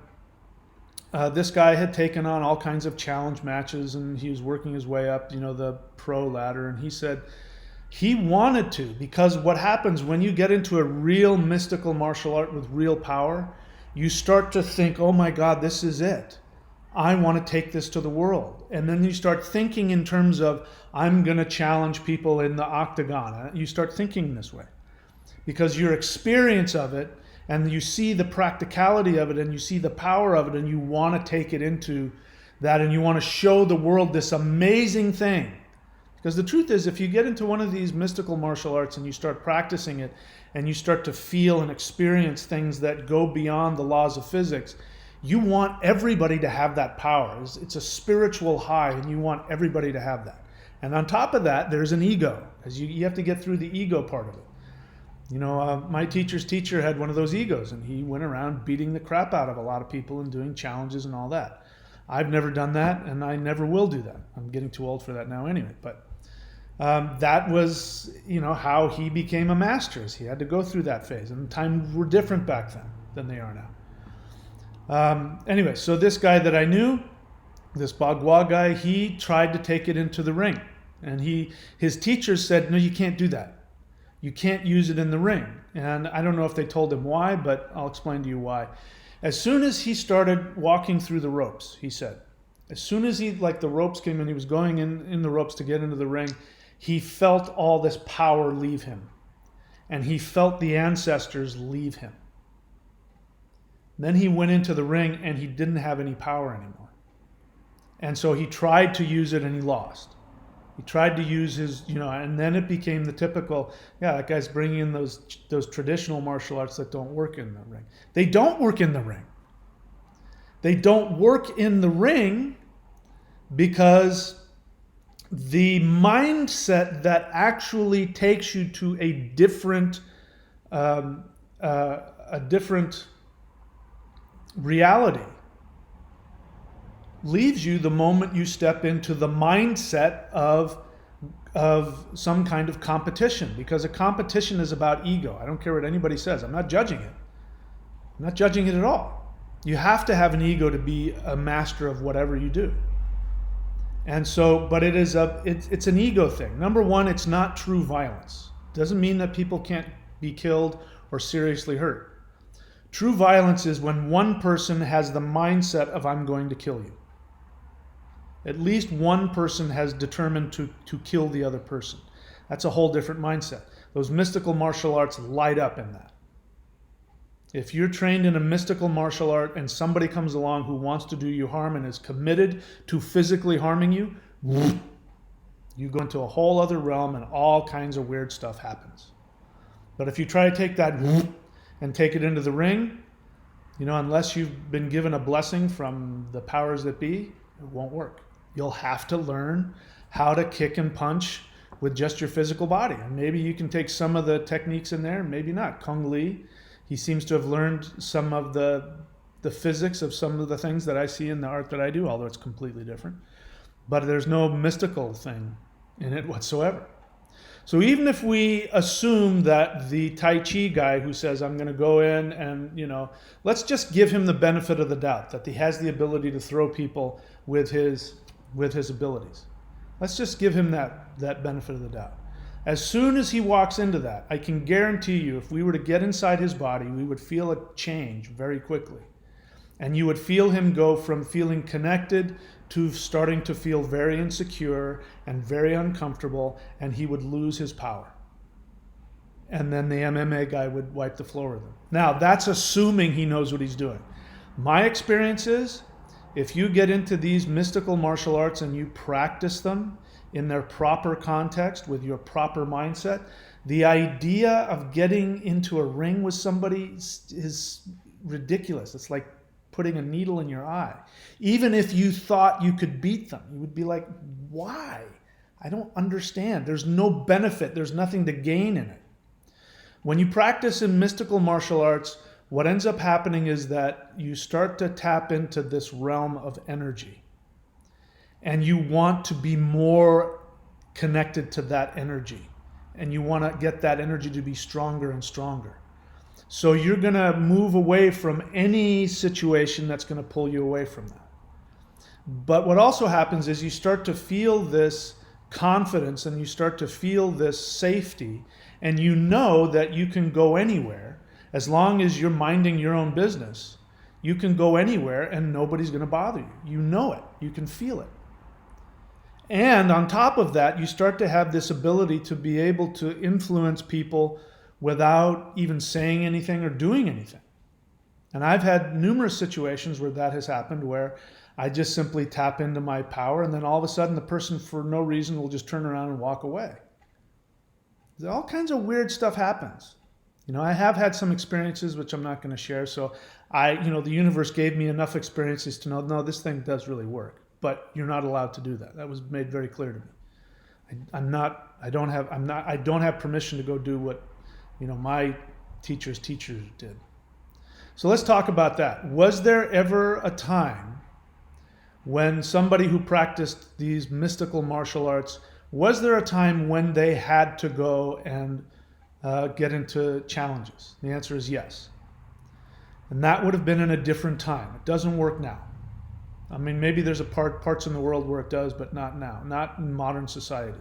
this guy had taken on all kinds of challenge matches, and he was working his way up, the pro ladder. And he said he wanted to, because what happens when you get into a real mystical martial art with real power, you start to think, oh my God, this is it. I want to take this to the world. And then you start thinking in terms of, I'm going to challenge people in the octagon. You start thinking this way because your experience of it, and you see the practicality of it, and you see the power of it, and you want to take it into that, and you want to show the world this amazing thing. Because the truth is, if you get into one of these mystical martial arts and you start practicing it, and you start to feel and experience things that go beyond the laws of physics, you want everybody to have that power. It's a spiritual high, and you want everybody to have that. And on top of that, there's an ego, because you have to get through the ego part of it. My teacher's teacher had one of those egos, and he went around beating the crap out of a lot of people and doing challenges and all that. I've never done that, and I never will do that. I'm getting too old for that now anyway. But that was, how he became a master. He had to go through that phase, and times were different back then than they are now. Anyway, so this guy that I knew, this Bagua guy, he tried to take it into the ring, and his teachers said, "No, you can't do that. You can't use it in the ring." And I don't know if they told him why, but I'll explain to you why. As soon as he started walking through the ropes, he said, as soon as the ropes came in, he was going in the ropes to get into the ring, he felt all this power leave him. And he felt the ancestors leave him. Then he went into the ring and he didn't have any power anymore. And so he tried to use it and he lost. He tried to use his, and then it became the typical, that guy's bringing in those traditional martial arts that don't work in the ring. They don't work in the ring. They don't work in the ring because the mindset that actually takes you to a different reality leaves you the moment you step into the mindset of some kind of competition, because a competition is about ego. I don't care what anybody says. I'm not judging it. I'm not judging it at all. You have to have an ego to be a master of whatever you do. And so, but it's an ego thing. Number one, it's not true violence. Doesn't mean that people can't be killed or seriously hurt. True violence is when one person has the mindset of, I'm going to kill you. At least one person has determined to kill the other person. That's a whole different mindset. Those mystical martial arts light up in that. If you're trained in a mystical martial art and somebody comes along who wants to do you harm and is committed to physically harming you, you go into a whole other realm and all kinds of weird stuff happens. But if you try to take that and take it into the ring, unless you've been given a blessing from the powers that be, it won't work. You'll have to learn how to kick and punch with just your physical body. And maybe you can take some of the techniques in there, maybe not. Kung Lee, he seems to have learned some of the physics of some of the things that I see in the art that I do, although it's completely different. But there's no mystical thing in it whatsoever. So even if we assume that the Tai Chi guy who says, I'm going to go in and, let's just give him the benefit of the doubt that he has the ability to throw people with his abilities. Let's just give him that benefit of the doubt. As soon as he walks into that, I can guarantee you, if we were to get inside his body, we would feel a change very quickly. And you would feel him go from feeling connected to starting to feel very insecure and very uncomfortable, and he would lose his power. And then the MMA guy would wipe the floor with him. Now, that's assuming he knows what he's doing. My experience is, if you get into these mystical martial arts and you practice them in their proper context with your proper mindset, the idea of getting into a ring with somebody is ridiculous. It's like putting a needle in your eye. Even if you thought you could beat them, you would be like, why? I don't understand. There's no benefit. There's nothing to gain in it. When you practice in mystical martial arts, what ends up happening is that you start to tap into this realm of energy. And you want to be more connected to that energy. And you want to get that energy to be stronger and stronger. So you're going to move away from any situation that's going to pull you away from that. But what also happens is you start to feel this confidence and you start to feel this safety, and you know that you can go anywhere as long as you're minding your own business. You can go anywhere and nobody's going to bother you. You know it. You can feel it. And on top of that, you start to have this ability to be able to influence people without even saying anything or doing anything. And I've had numerous situations where that has happened, where I just simply tap into my power, and then all of a sudden the person for no reason will just turn around and walk away. All kinds of weird stuff happens. I have had some experiences which I'm not going to share. So the universe gave me enough experiences to know, no, this thing does really work, but you're not allowed to do that. That was made very clear to me. I don't have permission to go do what, my teacher's teacher did. So let's talk about that. Was there ever a time when somebody who practiced these mystical martial arts, was there a time when they had to go and get into challenges? The answer is yes. And that would have been in a different time. It doesn't work now. I mean, maybe there's parts in the world where it does, but not now, not in modern society.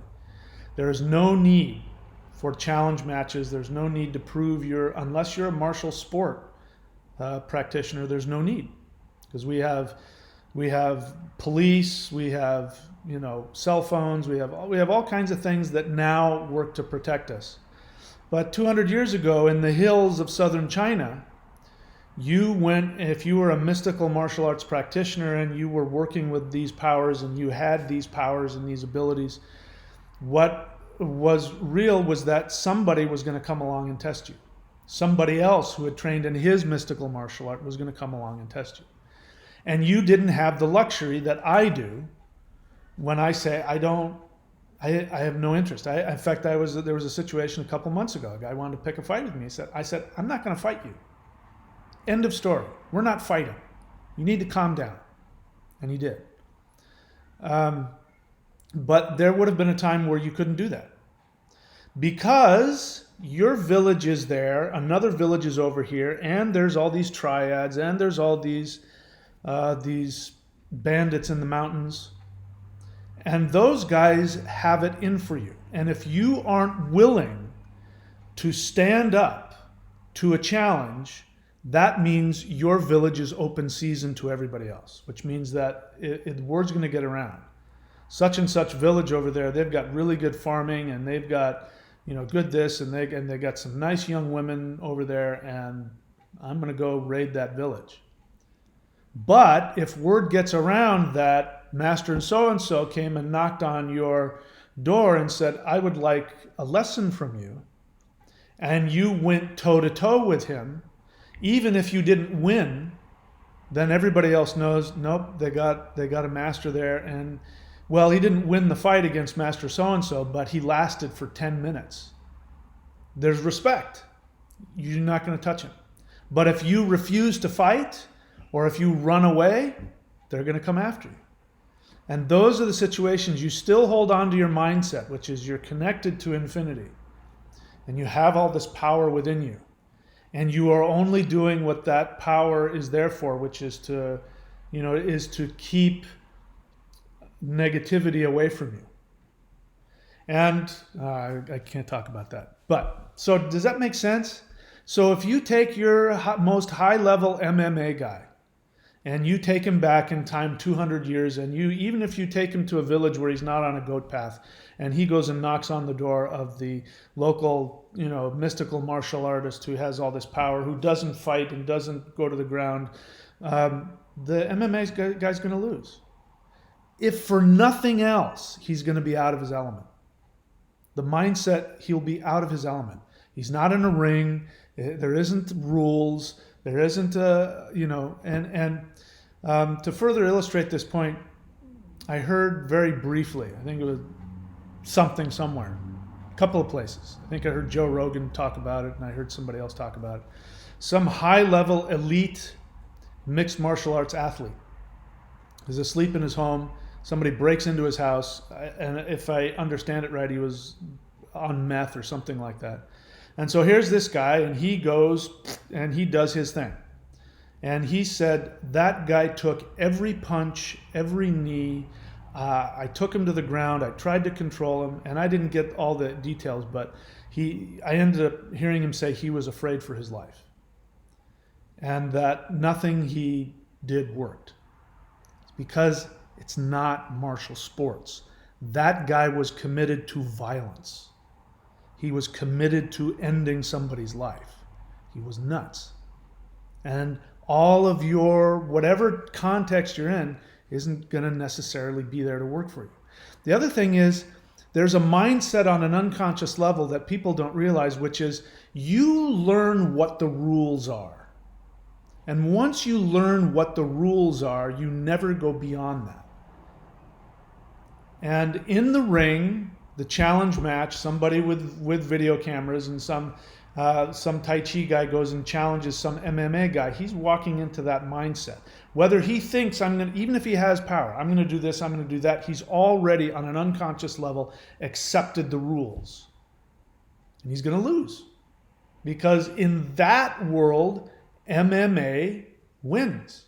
There is no need for challenge matches. There's no need to prove unless you're a martial sport practitioner, there's no need. Because we have police, we have, cell phones, we have all kinds of things that now work to protect us. But 200 years ago in the hills of southern China, if you were a mystical martial arts practitioner and you were working with these powers and you had these powers and these abilities, what was real was that somebody was going to come along and test you. Somebody else who had trained in his mystical martial art was going to come along and test you. And you didn't have the luxury that I do when I say I have no interest. In fact, there was a situation a couple months ago. A guy wanted to pick a fight with me. I said, I'm not going to fight you. End of story. We're not fighting. You need to calm down. And he did. But there would have been a time where you couldn't do that. Because your village is there, another village is over here, and there's all these triads, and there's all these bandits in the mountains. And those guys have it in for you. And if you aren't willing to stand up to a challenge, that means your village is open season to everybody else, which means that the word's going to get around. Such and such village over there, they've got really good farming, and they've got good this, and they got some nice young women over there, and I'm going to go raid that village. But if word gets around that Master so-and-so came and knocked on your door and said, I would like a lesson from you, and you went toe-to-toe with him, even if you didn't win, then everybody else knows, nope, they got a master there, and well, he didn't win the fight against Master so-and-so, but he lasted for 10 minutes. There's respect. You're not going to touch him. But if you refuse to fight, or if you run away, they're going to come after you. And those are the situations you still hold on to your mindset, which is you're connected to infinity. And you have all this power within you. And you are only doing what that power is there for, which is to keep negativity away from you. And I can't talk about that. But, so does that make sense? So if you take your most high-level MMA guy, and you take him back in time 200 years, and even if you take him to a village where he's not on a goat path, and he goes and knocks on the door of the local, mystical martial artist who has all this power, who doesn't fight and doesn't go to the ground, the MMA guy's going to lose. If for nothing else, he's going to be out of his element. The mindset, he'll be out of his element. He's not in a ring. There isn't rules. There isn't to further illustrate this point, I heard very briefly, I think it was something somewhere, a couple of places. I think I heard Joe Rogan talk about it, and I heard somebody else talk about it. Some high-level elite mixed martial arts athlete is asleep in his home. Somebody breaks into his house, and if I understand it right, he was on meth or something like that. And so here's this guy, and he goes and he does his thing. And he said, that guy took every punch, every knee. I took him to the ground. I tried to control him, and I didn't get all the details, but I ended up hearing him say he was afraid for his life, and that nothing he did worked. It's because it's not martial sports. That guy was committed to violence. He was committed to ending somebody's life. He was nuts. And all of your, whatever context you're in, isn't going to necessarily be there to work for you. The other thing is, there's a mindset on an unconscious level that people don't realize, which is you learn what the rules are. And once you learn what the rules are, you never go beyond that. And in the ring, the challenge match, somebody with video cameras and some Some Tai Chi guy goes and challenges some MMA guy. He's walking into that mindset. Whether he thinks even if he has power, I'm going to do this, I'm going to do that, he's already on an unconscious level accepted the rules. And he's going to lose. Because in that world, MMA wins.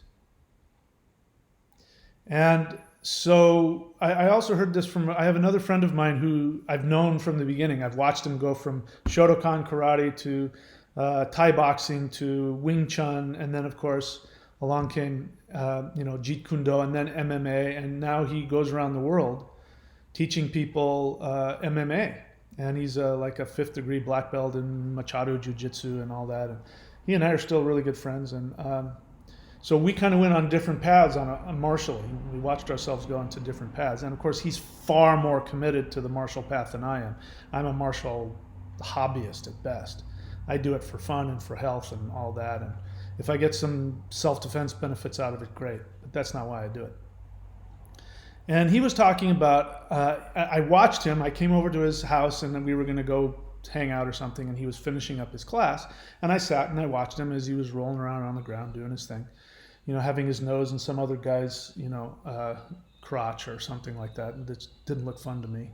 And so I also heard this I have another friend of mine who I've known from the beginning. I've watched him go from Shotokan karate to Thai boxing to Wing Chun, and then of course along came Jeet Kune Do, and then MMA, and now he goes around the world teaching people MMA, and he's like a 5th degree black belt in Machado Jiu-Jitsu and all that. And he and I are still really good friends, and so we kind of went on different paths on martial. We watched ourselves go into different paths. And of course, he's far more committed to the martial path than I am. I'm a martial hobbyist at best. I do it for fun and for health and all that. And if I get some self-defense benefits out of it, great. But that's not why I do it. And he was talking about, I watched him. I came over to his house, and then we were going to go hang out or something, and he was finishing up his class. And I sat and I watched him as he was rolling around on the ground doing his thing. Having his nose in some other guy's, crotch or something like that. That didn't look fun to me.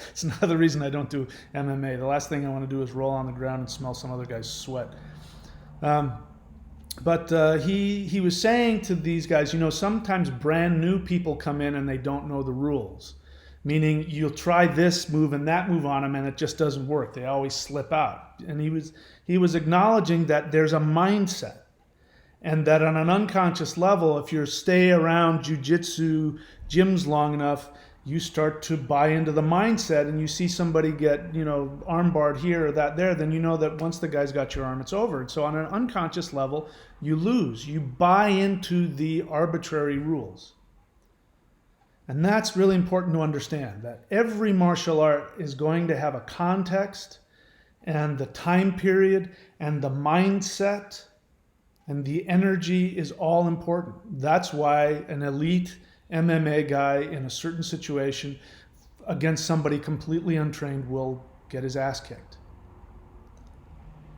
It's another reason I don't do MMA. The last thing I want to do is roll on the ground and smell some other guy's sweat. But he was saying to these guys, sometimes brand new people come in and they don't know the rules. Meaning you'll try this move and that move on them and it just doesn't work. They always slip out. And he was acknowledging that there's a mindset. And that on an unconscious level, if you stay around jiu-jitsu gyms long enough, you start to buy into the mindset, and you see somebody get, arm barred here or that there, then you know that once the guy's got your arm, it's over. And so on an unconscious level, you lose. You buy into the arbitrary rules. And that's really important to understand, that every martial art is going to have a context and the time period and the mindset. And the energy is all important. That's why an elite MMA guy in a certain situation against somebody completely untrained will get his ass kicked.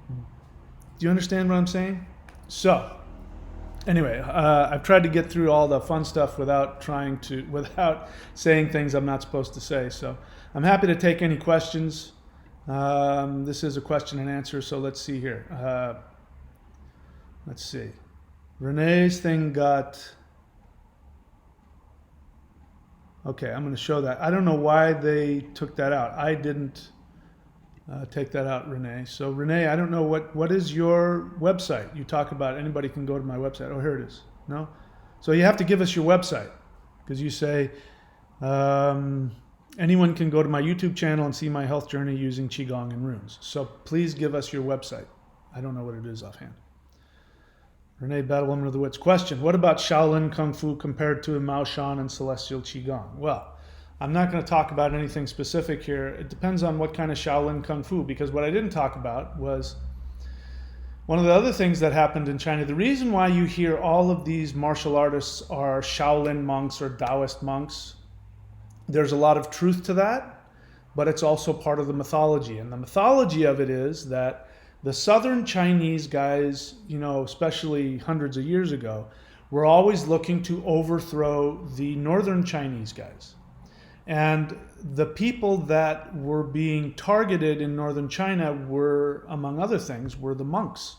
Do you understand what I'm saying? So, anyway, I've tried to get through all the fun stuff without saying things I'm not supposed to say. So, I'm happy to take any questions. This is a question and answer, so let's see here. Let's see. Renee's thing got... Okay, I'm going to show that. I don't know why they took that out. I didn't take that out, Renee. So Renee, I don't know what is your website? You talk about anybody can go to my website. Oh, here it is. No? So you have to give us your website, because you say anyone can go to my YouTube channel and see my health journey using Qigong and runes. So please give us your website. I don't know what it is offhand. Renee, Battlewoman of the Wits. Question: what about Shaolin Kung Fu compared to Mao Shan and Celestial Qigong? Well, I'm not going to talk about anything specific here. It depends on what kind of Shaolin Kung Fu, because what I didn't talk about was one of the other things that happened in China. The reason why you hear all of these martial artists are Shaolin monks or Taoist monks, there's a lot of truth to that, but it's also part of the mythology. And the mythology of it is that the southern Chinese guys, especially hundreds of years ago, were always looking to overthrow the northern Chinese guys. And the people that were being targeted in northern China were, among other things, were the monks.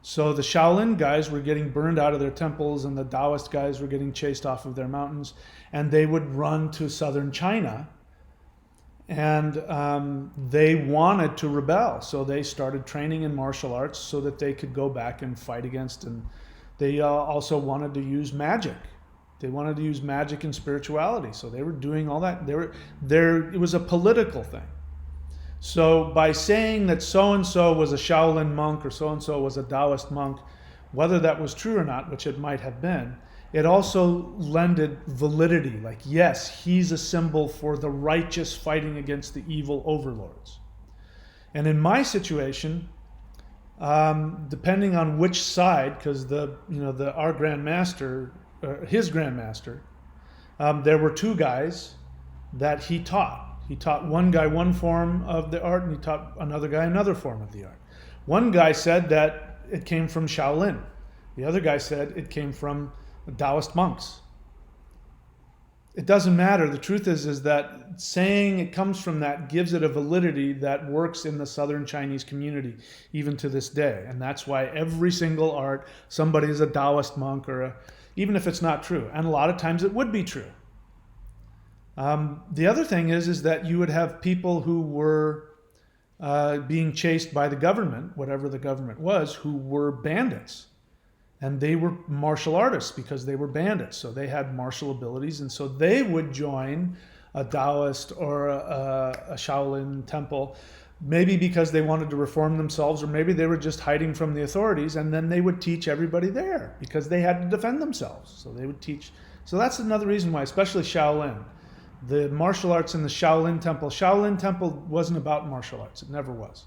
So the Shaolin guys were getting burned out of their temples, and the Taoist guys were getting chased off of their mountains, and they would run to southern China. And they wanted to rebel, so they started training in martial arts so that they could go back and fight against. And they also wanted to use magic. They wanted to use magic and spirituality, so they were doing all that. It was a political thing. So by saying that so-and-so was a Shaolin monk or so-and-so was a Taoist monk, whether that was true or not, which it might have been, it also lended validity, like, yes, he's a symbol for the righteous fighting against the evil overlords. And in my situation, depending on which side, because our grandmaster, his grandmaster, there were two guys that he taught. He taught one guy one form of the art, and he taught another guy another form of the art. One guy said that it came from Shaolin. The other guy said it came from Taoist monks. It doesn't matter. The truth is that saying it comes from that gives it a validity that works in the Southern Chinese community even to this day. And that's why every single art, somebody is a Taoist monk, even if it's not true. And a lot of times it would be true. The other thing is that you would have people who were being chased by the government, whatever the government was, who were bandits. And they were martial artists because they were bandits. So they had martial abilities. And so they would join a Taoist or a Shaolin temple, maybe because they wanted to reform themselves, or maybe they were just hiding from the authorities. And then they would teach everybody there because they had to defend themselves. So they would teach. So that's another reason why, especially Shaolin. The martial arts in the Shaolin Temple wasn't about martial arts. It never was.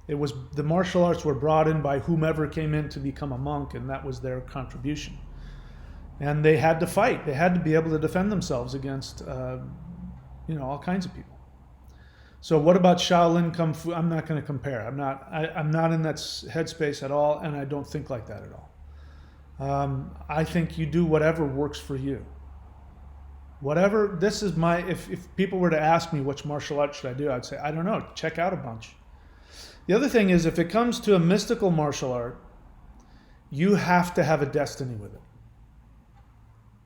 It was, the martial arts were brought in by whomever came in to become a monk, and that was their contribution. And they had to fight. They had to be able to defend themselves against, all kinds of people. So what about Shaolin Kung Fu? I'm not going to compare. I'm not in that headspace at all, and I don't think like that at all. I think you do whatever works for you. Whatever, this is my, if people were to ask me which martial art should I do, I'd say, I don't know, check out a bunch. The other thing is, if it comes to a mystical martial art, you have to have a destiny with it.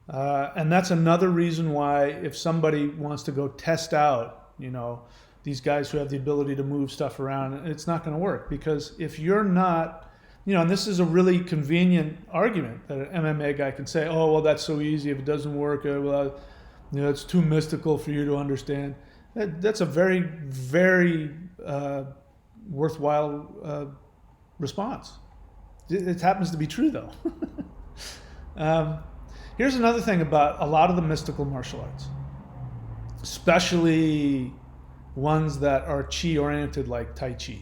And that's another reason why if somebody wants to go test out, these guys who have the ability to move stuff around, it's not going to work. Because if you're not, and this is a really convenient argument that an MMA guy can say, oh, well, that's so easy. If it doesn't work, it's too mystical for you to understand. That's a very, very worthwhile response. It happens to be true, though. Here's another thing about a lot of the mystical martial arts, especially ones that are Qi oriented, like Tai Chi.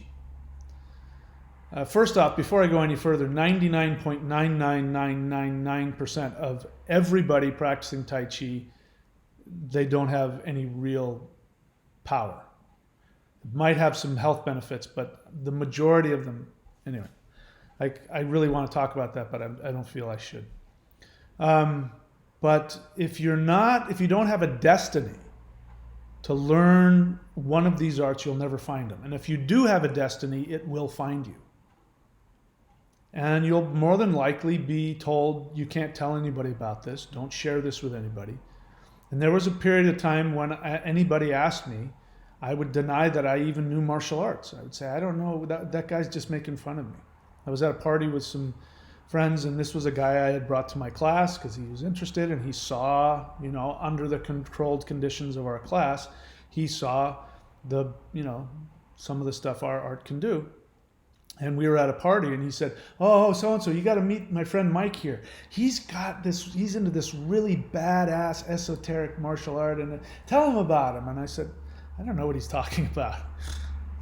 First off, before I go any further, 99.99999% of everybody practicing Tai Chi, they don't have any real power. It might have some health benefits, but the majority of them, anyway. I really want to talk about that, but I don't feel I should. But if you don't have a destiny to learn one of these arts, you'll never find them. And if you do have a destiny, it will find you. And you'll more than likely be told, you can't tell anybody about this, don't share this with anybody. And there was a period of time when anybody asked me, I would deny that I even knew martial arts. I would say, I don't know, that guy's just making fun of me. I was at a party with some friends, and this was a guy I had brought to my class because he was interested, and he saw, under the controlled conditions of our class, he saw some of the stuff our art can do. And we were at a party, and he said, oh, so-and-so, you got to meet my friend Mike here. He's into this really badass esoteric martial art, and tell him about him. And I said, I don't know what he's talking about.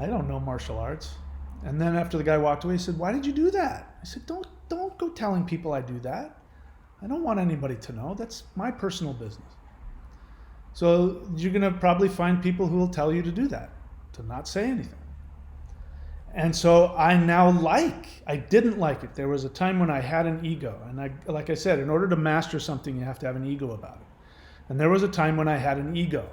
I don't know martial arts. And then after the guy walked away, he said, why did you do that? I said, don't go telling people I do that. I don't want anybody to know. That's my personal business. So you're going to probably find people who will tell you to do that, to not say anything. And so I didn't like it. There was a time when I had an ego. And like I said, in order to master something, you have to have an ego about it. And there was a time when I had an ego.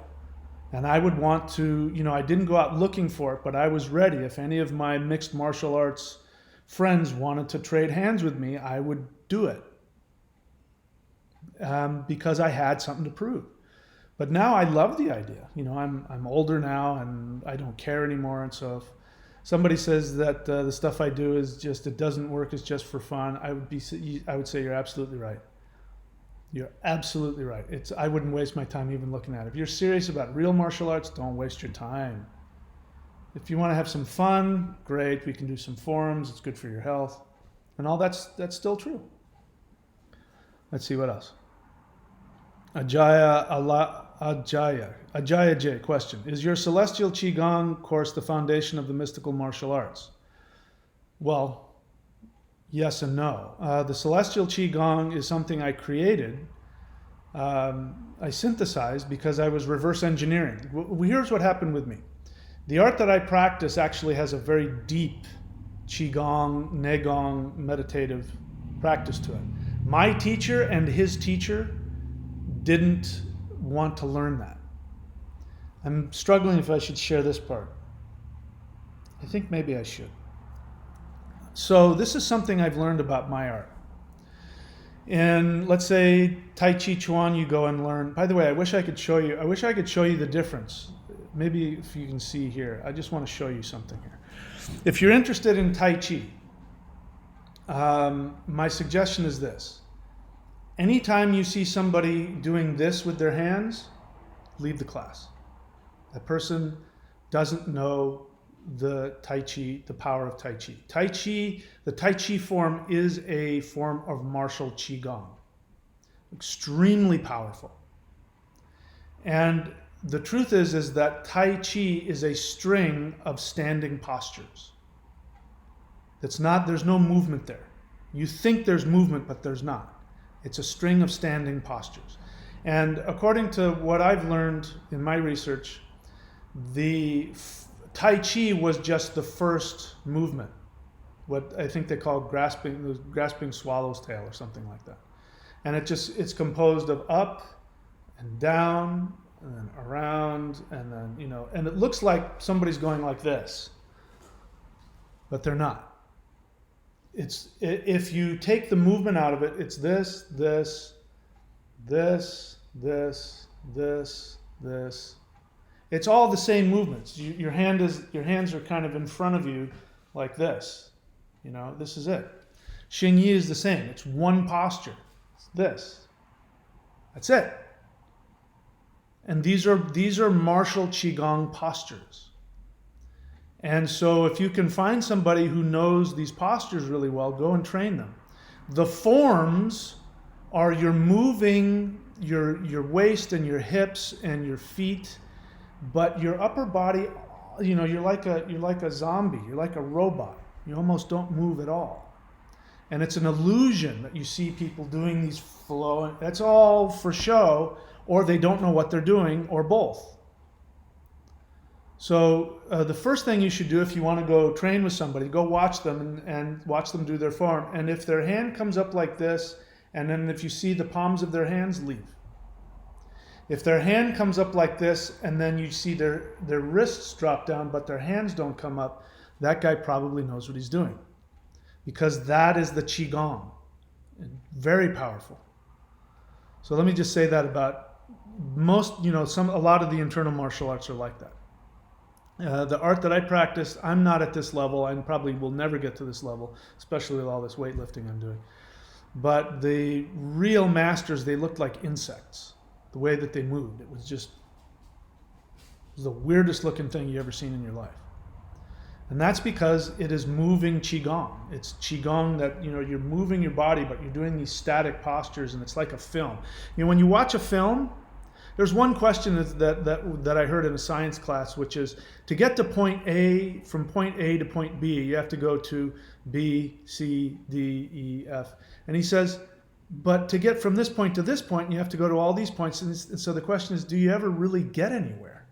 And I would want to, I didn't go out looking for it, but I was ready. If any of my mixed martial arts friends wanted to trade hands with me, I would do it. Because I had something to prove. But now I love the idea. I'm older now and I don't care anymore. And so if somebody says that the stuff I do is it doesn't work, it's just for fun, I would say you're absolutely right. You're absolutely right. I wouldn't waste my time even looking at it. If you're serious about real martial arts, don't waste your time. If you want to have some fun, great. We can do some forums. It's good for your health. And all that's still true. Let's see what else. Ajaya J, question. Is your Celestial Qigong course the foundation of the mystical martial arts? Well, yes and no. The Celestial Qigong is something I created I synthesized because I was reverse engineering. Here's what happened with me. The art that I practice actually has a very deep Qigong, Negong, meditative practice to it. My teacher and his teacher didn't want to learn that. I'm struggling if I should share this part. I think maybe I should. So this is something I've learned about my art. And let's say Tai Chi Chuan, you go and learn. By the way, I wish I could show you the difference. Maybe if you can see here, I just want to show you something here. If you're interested in Tai Chi, my suggestion is this. Anytime you see somebody doing this with their hands, leave the class. That person doesn't know the Tai Chi, the power of Tai Chi. Tai Chi, the Tai Chi form is a form of martial Qigong. Extremely powerful. And the truth is that Tai Chi is a string of standing postures. There's no movement there. You think there's movement, but there's not. It's a string of standing postures. And according to what I've learned in my research, the Tai Chi was just the first movement. What I think they call grasping swallow's tail or something like that. And it's composed of up and down and then around and then, and it looks like somebody's going like this, but they're not. If you take the movement out of it, it's this, this, this, this, this, this. It's all the same movements. Your hands are kind of in front of you like this. This is it. Xing Yi is the same. It's one posture. It's this. That's it. And these are martial Qigong postures. And so if you can find somebody who knows these postures really well, go and train them. The forms are you're moving your waist and your hips and your feet, but your upper body, you're like a zombie, you're like a robot. You almost don't move at all. And it's an illusion that you see people doing these flowing. That's all for show, or they don't know what they're doing, or both. So the first thing you should do if you want to go train with somebody, go watch them and watch them do their form. And if their hand comes up like this, and then if you see the palms of their hands, leave. If their hand comes up like this, and then you see their wrists drop down, but their hands don't come up, that guy probably knows what he's doing. Because that is the Qigong. Very powerful. So let me just say that about a lot of the internal martial arts are like that. The art that I practice, I'm not at this level. I probably will never get to this level, especially with all this weightlifting I'm doing. But the real masters, they looked like insects. The way that they moved, it was the weirdest looking thing you ever seen in your life. And that's because it is moving Qigong. It's Qigong that, you're moving your body, but you're doing these static postures, and it's like a film. When you watch a film, there's one question that I heard in a science class, which is to get to from point A to point B, you have to go to B, C, D, E, F. And he says, but to get from this point to this point, you have to go to all these points. And so the question is, do you ever really get anywhere?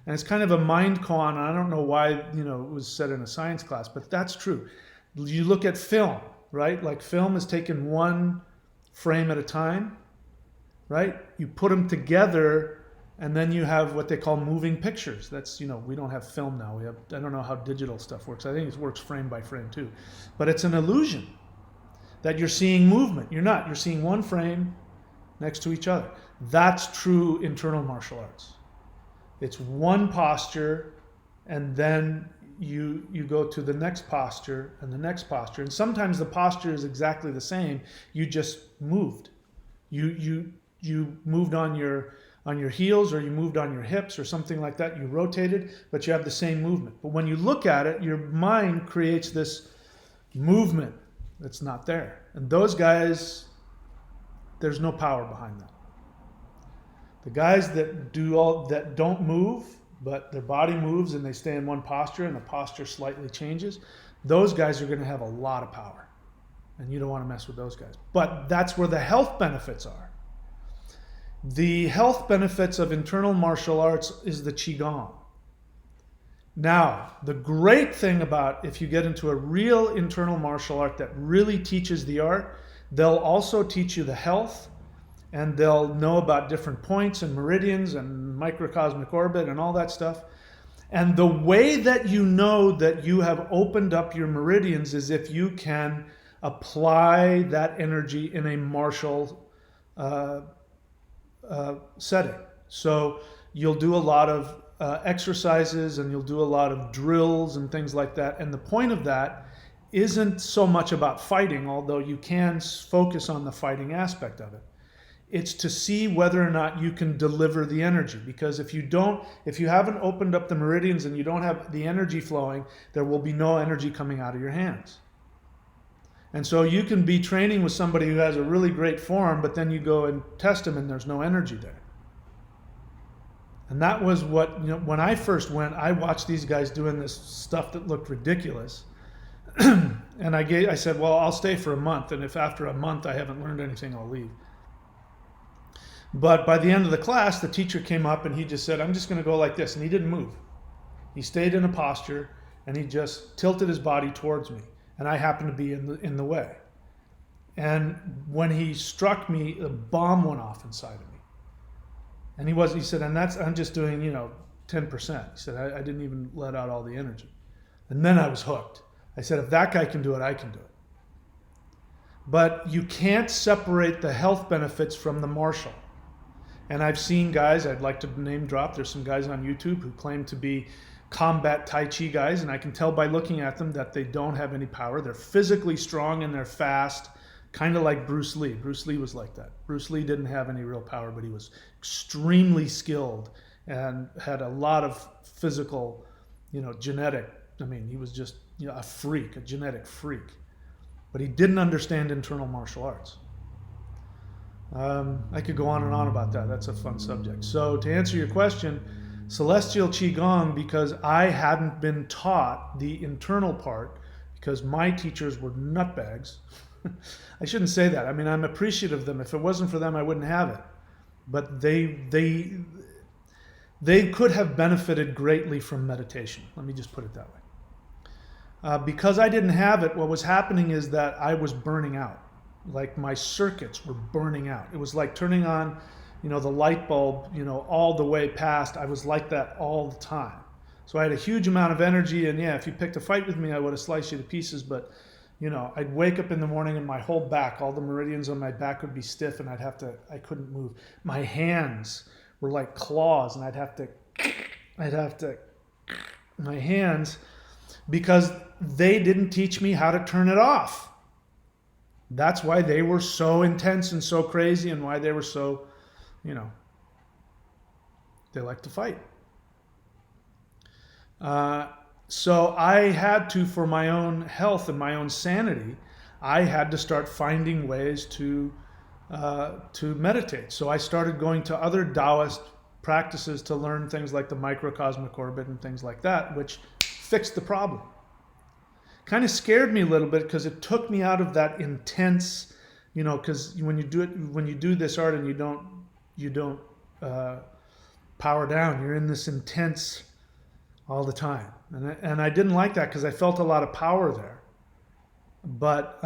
And it's kind of a mind con. I don't know why, it was said in a science class, but that's true. You look at film, right? Like film is taken one frame at a time, right? You put them together, and then you have what they call moving pictures. That's, we don't have film now. I don't know how digital stuff works. I think it works frame by frame too. But it's an illusion that you're seeing movement. You're not. You're seeing one frame next to each other. That's true internal martial arts. It's one posture, and then you go to the next posture and the next posture. And sometimes the posture is exactly the same. You just moved. You moved on your heels, or you moved on your hips or something like that. You rotated, but you have the same movement. But when you look at it, your mind creates this movement that's not there. And those guys, there's no power behind that. The guys that don't move, but their body moves and they stay in one posture and the posture slightly changes, those guys are going to have a lot of power. And you don't want to mess with those guys. But that's where the health benefits are. The health benefits of internal martial arts is the Qigong. Now, the great thing about if you get into a real internal martial art that really teaches the art, they'll also teach you the health, and they'll know about different points and meridians and microcosmic orbit and all that stuff. And the way that you know that you have opened up your meridians is if you can apply that energy in a martial setting. So you'll do a lot of exercises, and you'll do a lot of drills and things like that. And the point of that isn't so much about fighting, although you can focus on the fighting aspect of it. It's to see whether or not you can deliver the energy. Because if you haven't opened up the meridians and you don't have the energy flowing, there will be no energy coming out of your hands. And so you can be training with somebody who has a really great form, but then you go and test them and there's no energy there. And that was what, when I first went, I watched these guys doing this stuff that looked ridiculous. And I said, well, I'll stay for a month. And if after a month I haven't learned anything, I'll leave. But by the end of the class, the teacher came up and he just said, I'm just going to go like this. And he didn't move. He stayed in a posture and he just tilted his body towards me. And I happened to be in the way. And when he struck me, a bomb went off inside of me. And he said, and I'm just doing, 10%. He said, I didn't even let out all the energy. And then I was hooked. I said, if that guy can do it, I can do it. But you can't separate the health benefits from the martial. And I've seen guys, I'd like to name drop, there's some guys on YouTube who claim to be combat Tai Chi guys, and I can tell by looking at them that they don't have any power. They're physically strong and they're fast, kind of like Bruce Lee. Bruce Lee was like that. Bruce Lee didn't have any real power, but he was extremely skilled and had a lot of physical, genetic, he was just a freak, a genetic freak. But he didn't understand internal martial arts. I could go on and on about that. That's a fun subject. So to answer your question, Celestial Qigong, because I hadn't been taught the internal part, because my teachers were nutbags. I shouldn't say that. I'm appreciative of them. If it wasn't for them, I wouldn't have it. But they could have benefited greatly from meditation. Let me just put it that way. Because I didn't have it, what was happening is that I was burning out. Like my circuits were burning out. It was like turning on, the light bulb, all the way past. I was like that all the time. So I had a huge amount of energy, and yeah, if you picked a fight with me, I would have sliced you to pieces. But, I'd wake up in the morning and my whole back, all the meridians on my back would be stiff, and I couldn't move. My hands were like claws, and I'd have to, my hands, because they didn't teach me how to turn it off. That's why they were so intense and so crazy, and why they were so, they like to fight. So I had to, for my own health and my own sanity, I had to start finding ways to meditate. So I started going to other Taoist practices to learn things like the microcosmic orbit and things like that, which fixed the problem. Kind of scared me a little bit because it took me out of that intense, because when you do this art and you don't power down, you're in this intense all the time, and I didn't like that because I felt a lot of power there. But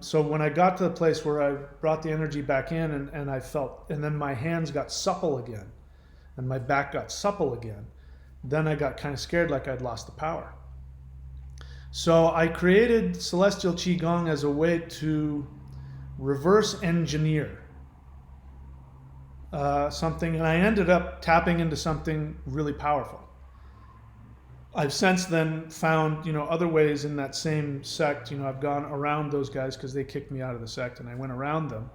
so when I got to the place where I brought the energy back in, and I felt, and then my hands got supple again, and my back got supple again, then I got kind of scared, like I'd lost the power. So I created Celestial Qigong as a way to reverse engineer something, and I ended up tapping into something really powerful. I've since then found, other ways in that same sect. I've gone around those guys because they kicked me out of the sect, and I went around them,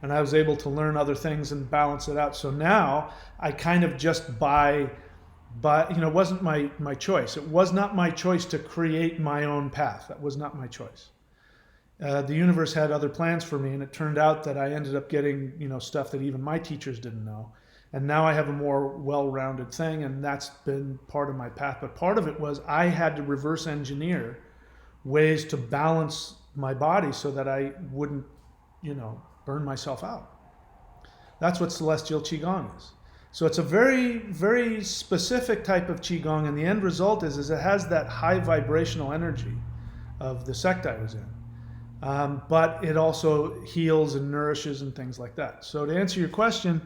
and I was able to learn other things and balance it out. So now I kind of just it wasn't my choice. It was not my choice to create my own path. That was not my choice. The universe had other plans for me, and it turned out that I ended up getting, stuff that even my teachers didn't know. And now I have a more well-rounded thing, and that's been part of my path. But part of it was I had to reverse engineer ways to balance my body so that I wouldn't, burn myself out. That's what celestial Qigong is. So it's a very, very specific type of Qigong, and the end result is it has that high vibrational energy of the sect I was in. But it also heals and nourishes and things like that. So to answer your question,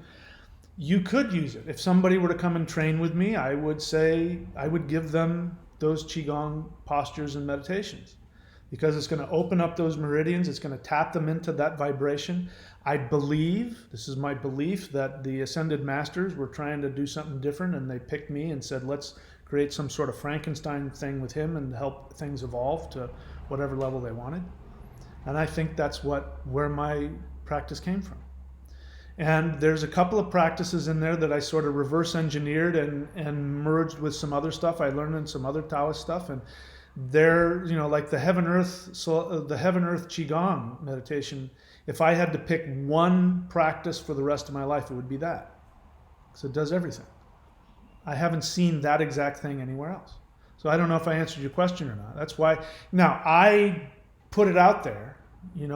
you could use it. If somebody were to come and train with me, I would say I would give them those Qigong postures and meditations, because it's going to open up those meridians. It's going to tap them into that vibration. I believe, this is my belief, that the Ascended Masters were trying to do something different, and they picked me and said, let's create some sort of Frankenstein thing with him and help things evolve to whatever level they wanted. And I think that's where my practice came from. And there's a couple of practices in there that I sort of reverse engineered and merged with some other stuff I learned in some other Taoist stuff. And they're, like the Heaven Earth Qigong meditation. If I had to pick one practice for the rest of my life, it would be that, because it does everything. I haven't seen that exact thing anywhere else. So I don't know if I answered your question or not. That's why. Now, I put it out there,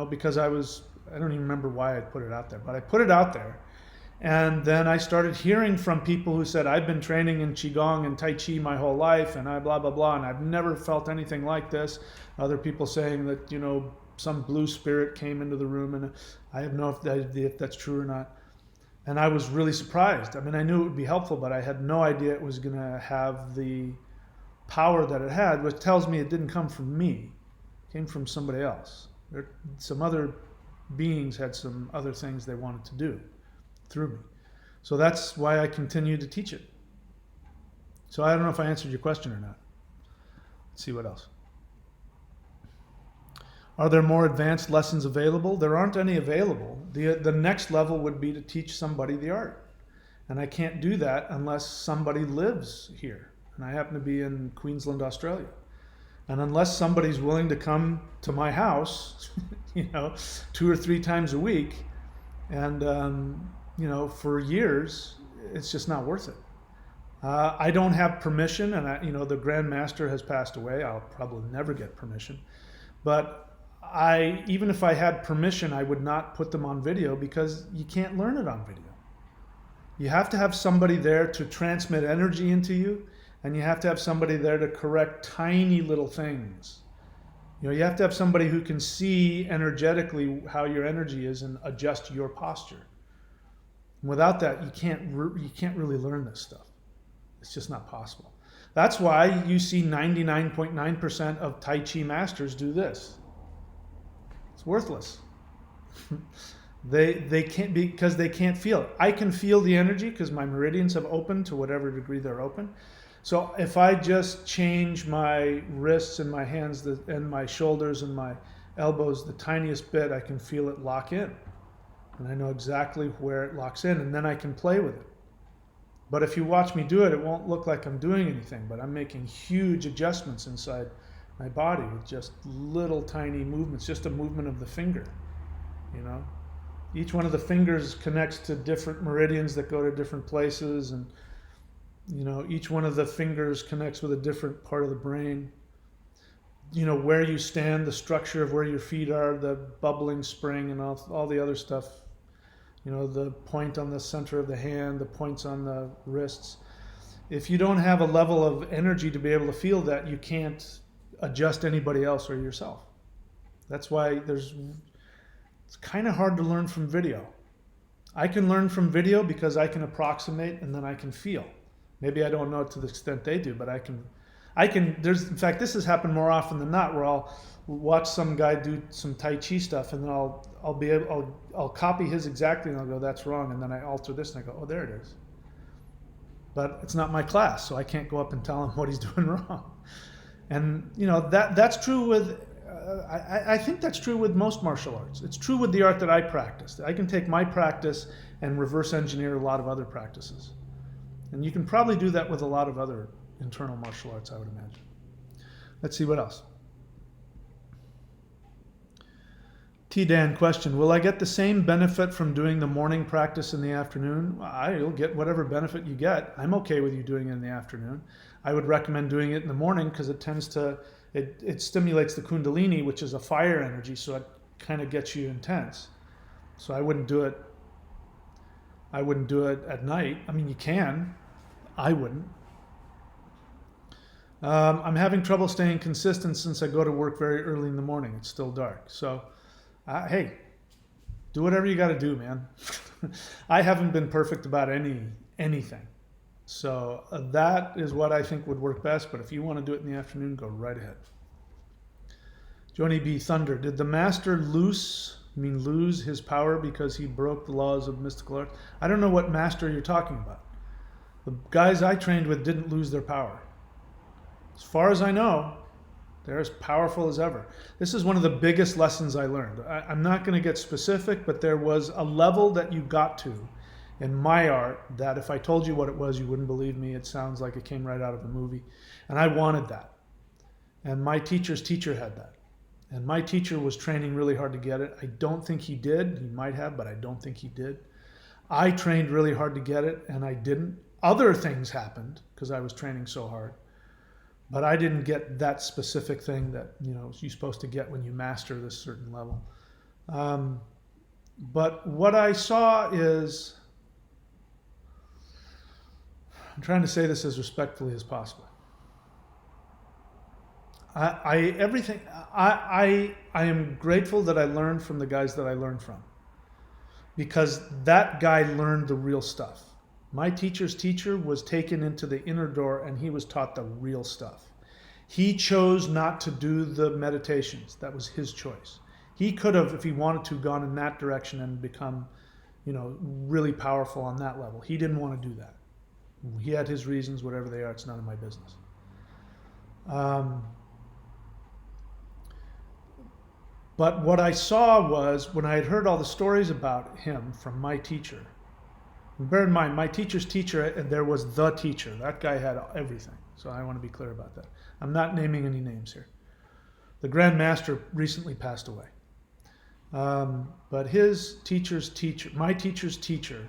because I don't even remember why I put it out there, but I put it out there. And then I started hearing from people who said, I've been training in Qigong and Tai Chi my whole life, and I blah, blah, blah, and I've never felt anything like this. Other people saying that, some blue spirit came into the room, and I have no idea if that's true or not. And I was really surprised. I mean, I knew it would be helpful, but I had no idea it was going to have the power that it had, which tells me it didn't come from me. It came from somebody else. Some other beings had some other things they wanted to do through me. So that's why I continue to teach it. So I don't know if I answered your question or not. Let's see what else. Are there more advanced lessons available? There aren't any available. The next level would be to teach somebody the art. And I can't do that unless somebody lives here. And I happen to be in Queensland, Australia. And unless somebody's willing to come to my house, 2 or 3 times a week, and for years, it's just not worth it. I don't have permission, and the Grand Master has passed away. I'll probably never get permission. But even if I had permission, I would not put them on video, because you can't learn it on video. You have to have somebody there to transmit energy into you, and you have to have somebody there to correct tiny little things. You have to have somebody who can see energetically how your energy is and adjust your posture. And without that, you can't really learn this stuff. It's just not possible. That's why you see 99.9% of Tai Chi masters do this. It's worthless. They can't, because they can't feel it. I can feel the energy because my meridians have opened to whatever degree they're open. So if I just change my wrists and my hands and my shoulders and my elbows the tiniest bit, I can feel it lock in. And I know exactly where it locks in, and then I can play with it. But if you watch me do it, it won't look like I'm doing anything, but I'm making huge adjustments inside my body with just little tiny movements, just a movement of the finger, Each one of the fingers connects to different meridians that go to different places, and each one of the fingers connects with a different part of the brain. Where you stand, the structure of where your feet are, the bubbling spring, and all the other stuff. The point on the center of the hand, the points on the wrists. If you don't have a level of energy to be able to feel that, you can't adjust anybody else or yourself. That's why it's kind of hard to learn from video. I can learn from video because I can approximate and then I can feel. Maybe I don't know it to the extent they do, but I can. In fact, this has happened more often than not, where I'll watch some guy do some Tai Chi stuff, and then I'll copy his exactly, and I'll go, that's wrong, and then I alter this, and I go, oh, there it is. But it's not my class, so I can't go up and tell him what he's doing wrong. And that's true with. I think that's true with most martial arts. It's true with the art that I practice. I can take my practice and reverse engineer a lot of other practices. And you can probably do that with a lot of other internal martial arts, I would imagine. Let's see what else. T-Dan question, will I get the same benefit from doing the morning practice in the afternoon? You'll get whatever benefit you get. I'm okay with you doing it in the afternoon. I would recommend doing it in the morning because it tends to, it stimulates the Kundalini, which is a fire energy, so it kind of gets you intense. So I wouldn't do it. I wouldn't do it at night. I mean, you can. I wouldn't. I'm having trouble staying consistent since I go to work very early in the morning. It's still dark. So, hey, do whatever you got to do, man. I haven't been perfect about anything. So that is what I think would work best. But if you want to do it in the afternoon, go right ahead. Joni B. Thunder. Did the master lose his power because he broke the laws of mystical art? I don't know what master you're talking about. The guys I trained with didn't lose their power. As far as I know, they're as powerful as ever. This is one of the biggest lessons I learned. I'm not going to get specific, but there was a level that you got to in my art that if I told you what it was, you wouldn't believe me. It sounds like it came right out of a movie. And I wanted that. And my teacher's teacher had that. And my teacher was training really hard to get it. I don't think he did. He might have, but I don't think he did. I trained really hard to get it, and I didn't. Other things happened because I was training so hard. But I didn't get that specific thing that you're supposed to get when you master this certain level. But what I saw is, I'm trying to say this as respectfully as possible. I am grateful that I learned from the guys that I learned from, because that guy learned the real stuff. My teacher's teacher was taken into the inner door and he was taught the real stuff. He chose not to do the meditations. That was his choice. He could have, if he wanted to, gone in that direction and become, really powerful on that level. He didn't want to do that. He had his reasons, whatever they are. It's none of my business. But what I saw was, when I had heard all the stories about him from my teacher, and bear in mind, my teacher's teacher, and there was the teacher. That guy had everything. So I want to be clear about that. I'm not naming any names here. The Grand Master recently passed away. But his teacher's teacher, my teacher's teacher,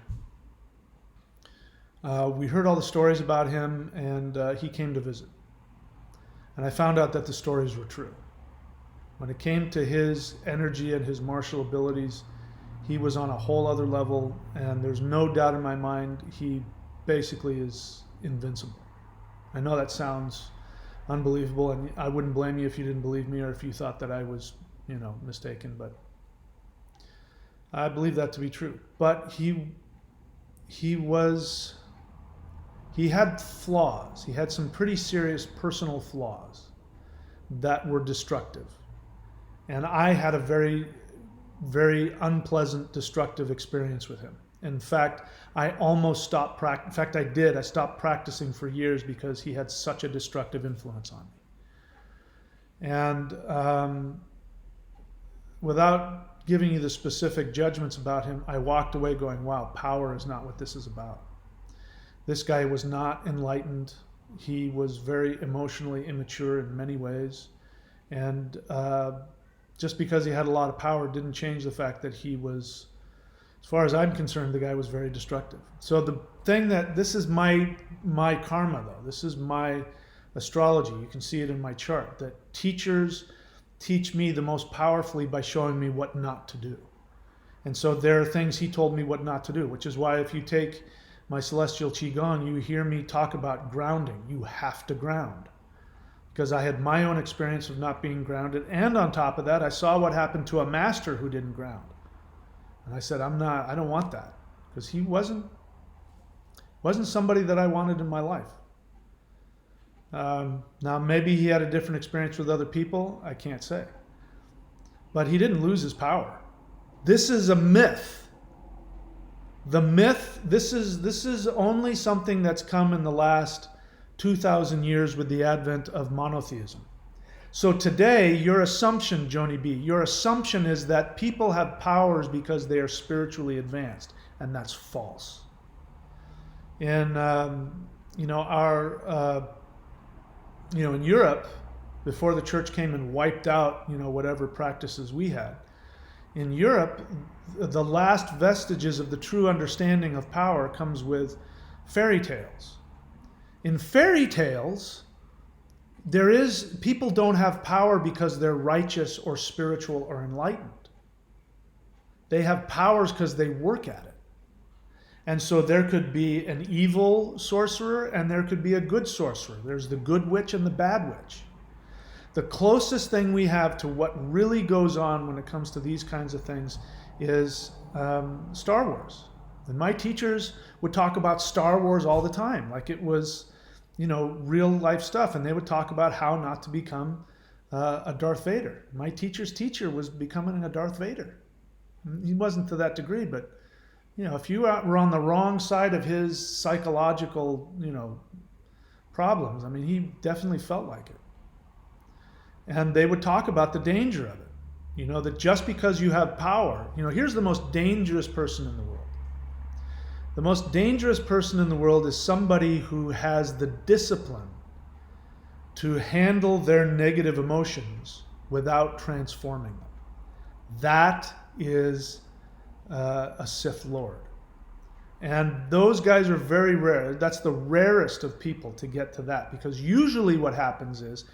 we heard all the stories about him, and he came to visit. And I found out that the stories were true. When it came to his energy and his martial abilities, he was on a whole other level, and there's no doubt in my mind he basically is invincible. I know that sounds unbelievable, and I wouldn't blame you if you didn't believe me or if you thought that I was, mistaken, but I believe that to be true. But he had flaws. He had some pretty serious personal flaws that were destructive. And I had a very, very unpleasant, destructive experience with him. In fact, I almost stopped practicing. In fact, I did. I stopped practicing for years because he had such a destructive influence on me. And without giving you the specific judgments about him, I walked away going, wow, power is not what this is about. This guy was not enlightened. He was very emotionally immature in many ways. And just because he had a lot of power didn't change the fact that he was, as far as I'm concerned, the guy was very destructive. So the thing this is my karma though. This is my astrology. You can see it in my chart, that teachers teach me the most powerfully by showing me what not to do. And so there are things he told me what not to do, which is why if you take my celestial Qigong, you hear me talk about grounding. You have to ground. Because I had my own experience of not being grounded. And on top of that, I saw what happened to a master who didn't ground. And I said, I don't want that. Because he wasn't somebody that I wanted in my life. Now, maybe he had a different experience with other people. I can't say. But he didn't lose his power. This is a myth. The myth, this is only something that's come in the last 2,000 years with the advent of monotheism. So today, your assumption, Joni B., your assumption is that people have powers because they are spiritually advanced, and that's false. In in Europe, before the church came and wiped out whatever practices we had, in Europe, the last vestiges of the true understanding of power comes with fairy tales. In fairy tales, people don't have power because they're righteous or spiritual or enlightened. They have powers because they work at it. And so there could be an evil sorcerer and there could be a good sorcerer. There's the good witch and the bad witch. The closest thing we have to what really goes on when it comes to these kinds of things is Star Wars. And my teachers would talk about Star Wars all the time, like it was, real life stuff. And they would talk about how not to become a Darth Vader. My teacher's teacher was becoming a Darth Vader. He wasn't to that degree, but if you were on the wrong side of his psychological, problems, I mean, he definitely felt like it. And they would talk about the danger of it. That just because you have power, here's the most dangerous person in the world. The most dangerous person in the world is somebody who has the discipline to handle their negative emotions without transforming them. That is a Sith Lord. And those guys are very rare. That's the rarest of people to get to that, because usually what happens is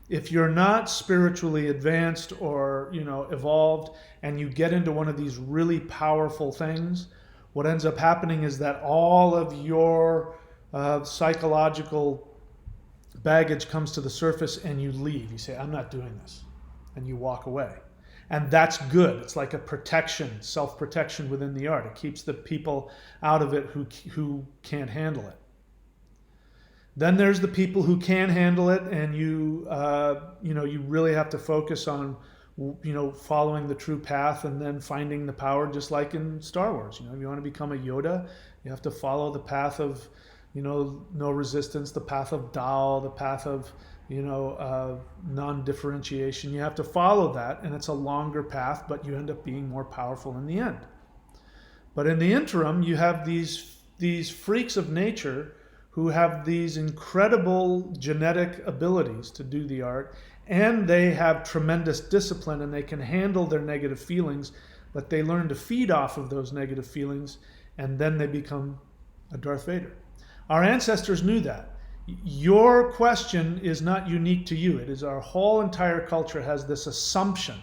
if you're not spiritually advanced or evolved and you get into one of these really powerful things, what ends up happening is that all of your psychological baggage comes to the surface and you leave. You say, I'm not doing this. And you walk away. And that's good. It's like a protection, self-protection within the art. It keeps the people out of it who can't handle it. Then there's the people who can handle it, and you really have to focus on, following the true path and then finding the power, just like in Star Wars. If you want to become a Yoda, you have to follow the path of, no resistance, the path of Tao, the path of, non-differentiation. You have to follow that, and it's a longer path, but you end up being more powerful in the end. But in the interim, you have these freaks of nature who have these incredible genetic abilities to do the art, and they have tremendous discipline, and they can handle their negative feelings, but they learn to feed off of those negative feelings, and then they become a Darth Vader. Our ancestors knew that. Your question is not unique to you. It is our whole entire culture has this assumption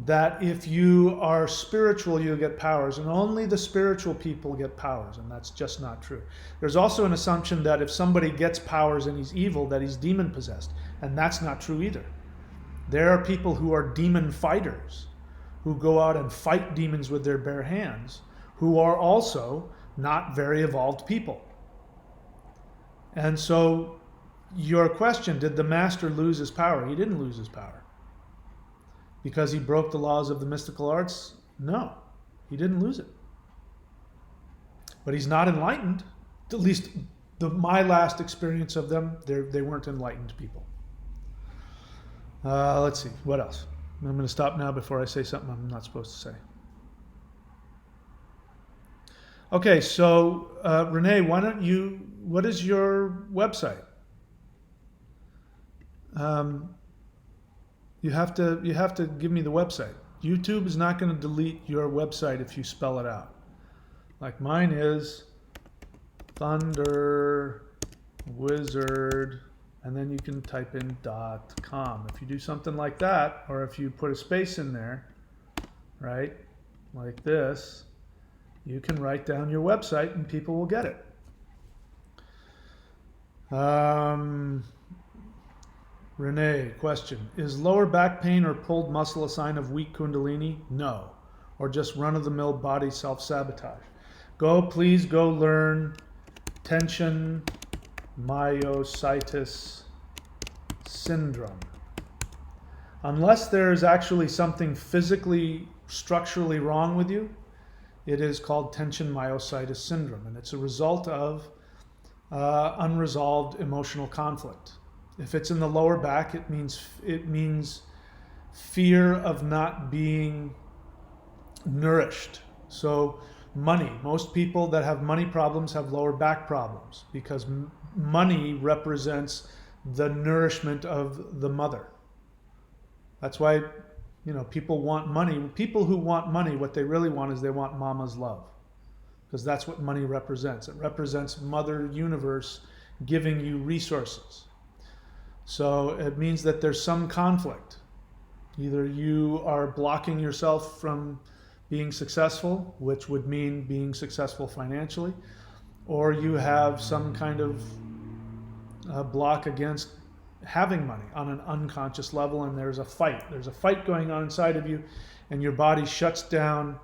that if you are spiritual, you'll get powers, and only the spiritual people get powers, and that's just not true. There's also an assumption that if somebody gets powers and he's evil, that he's demon possessed, and that's not true either. There are people who are demon fighters, who go out and fight demons with their bare hands, who are also not very evolved people. And so your question, did the master lose his power? He didn't lose his power. Because he broke the laws of the mystical arts? No, he didn't lose it. But he's not enlightened. At least my last experience of them, they weren't enlightened people. Let's see, what else? I'm going to stop now before I say something I'm not supposed to say. Okay, so Renee, what is your website? You have to give me the website. YouTube is not going to delete your website if you spell it out. Like mine is Thunder Wizard, and then you can type in .com. If you do something like that, or if you put a space in there, right, like this, you can write down your website and people will get it. Renee, question. Is lower back pain or pulled muscle a sign of weak kundalini? No. Or just run-of-the-mill body self-sabotage. Please go learn tension myositis syndrome. Unless there's actually something physically, structurally wrong with you, it is called tension myositis syndrome, and it's a result of unresolved emotional conflict. If it's in the lower back, it means fear of not being nourished. So money, most people that have money problems have lower back problems because money represents the nourishment of the mother. That's why, people want money. People who want money, what they really want is they want mama's love, because that's what money represents. It represents Mother Universe giving you resources. So it means that there's some conflict. Either you are blocking yourself from being successful, which would mean being successful financially, or you have some kind of block against having money on an unconscious level, and there's a fight. There's a fight going on inside of you, and your body shuts down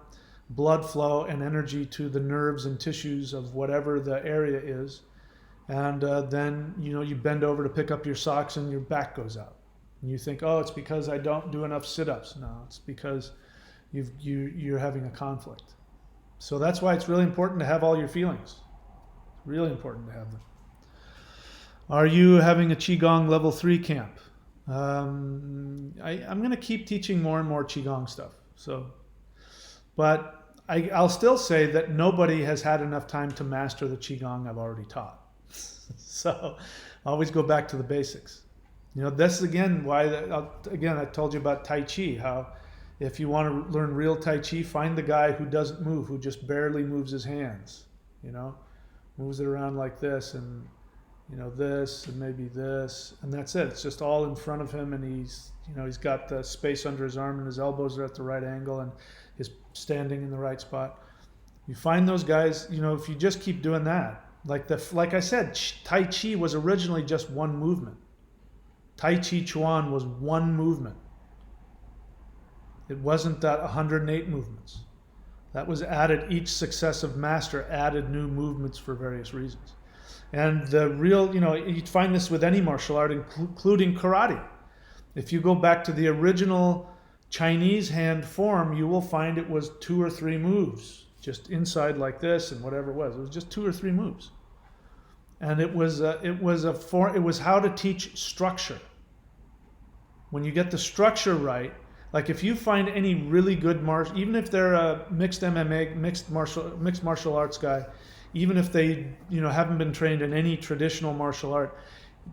blood flow and energy to the nerves and tissues of whatever the area is. And then, you bend over to pick up your socks and your back goes out. And you think, oh, it's because I don't do enough sit-ups. No, it's because you're having a conflict. So that's why it's really important to have all your feelings. It's really important to have them. Are you having a Qigong level 3 camp? I'm going to keep teaching more and more Qigong stuff. But I'll still say that nobody has had enough time to master the Qigong I've already taught. So always go back to the basics. This is again why, I told you about Tai Chi, how if you want to learn real Tai Chi, find the guy who doesn't move, who just barely moves his hands, moves it around like this and, this and maybe this, and that's it. It's just all in front of him, and he's got the space under his arm and his elbows are at the right angle and he's standing in the right spot. You find those guys, if you just keep doing that, like I said, Tai Chi was originally just one movement. Tai Chi Chuan was one movement. It wasn't that 108 movements. That was added, each successive master added new movements for various reasons. And the real, you'd find this with any martial art, including karate. If you go back to the original Chinese hand form, you will find it was 2 or 3 moves, just inside like this and whatever it was. It was just 2 or 3 moves. And it was how to teach structure. When you get the structure right, like if you find any really good even if they're a mixed MMA, mixed martial arts guy, even if they haven't been trained in any traditional martial art,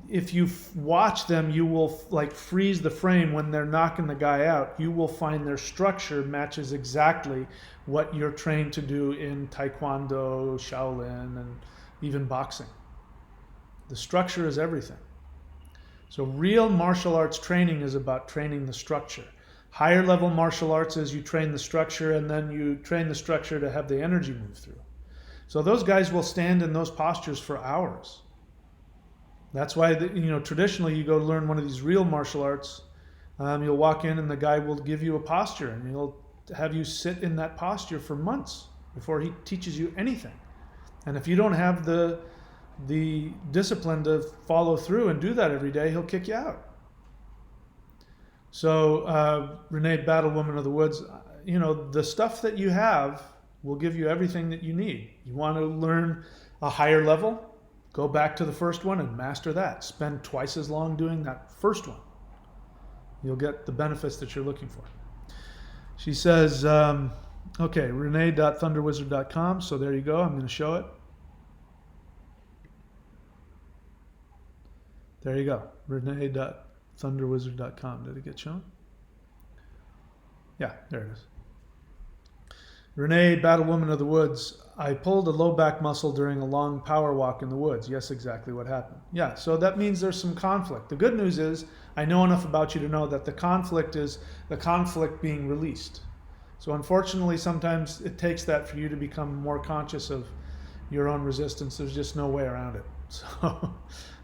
if you watch them, you will freeze the frame when they're knocking the guy out. You will find their structure matches exactly what you're trained to do in Taekwondo, Shaolin, and even boxing. The structure is everything. So real martial arts training is about training the structure. Higher level martial arts is you train the structure and then you train the structure to have the energy move through. So those guys will stand in those postures for hours. That's why, traditionally you go learn one of these real martial arts, you'll walk in and the guy will give you a posture and he'll have you sit in that posture for months before he teaches you anything. And if you don't have the discipline to follow through and do that every day, he'll kick you out. So Renee, Battle Woman of the Woods, the stuff that you have will give you everything that you need. You want to learn a higher level? Go back to the first one and master that. Spend twice as long doing that first one. You'll get the benefits that you're looking for. She says, okay, renee.thunderwizard.com. So there you go. I'm going to show it. There you go. renee.thunderwizard.com. Did it get shown? Yeah, there it is. Renee, Battle Woman of the Woods. I pulled a low back muscle during a long power walk in the woods. Yes, exactly what happened. Yeah, so that means there's some conflict. The good news is I know enough about you to know that the conflict is the conflict being released. So unfortunately, sometimes it takes that for you to become more conscious of your own resistance. There's just no way around it. So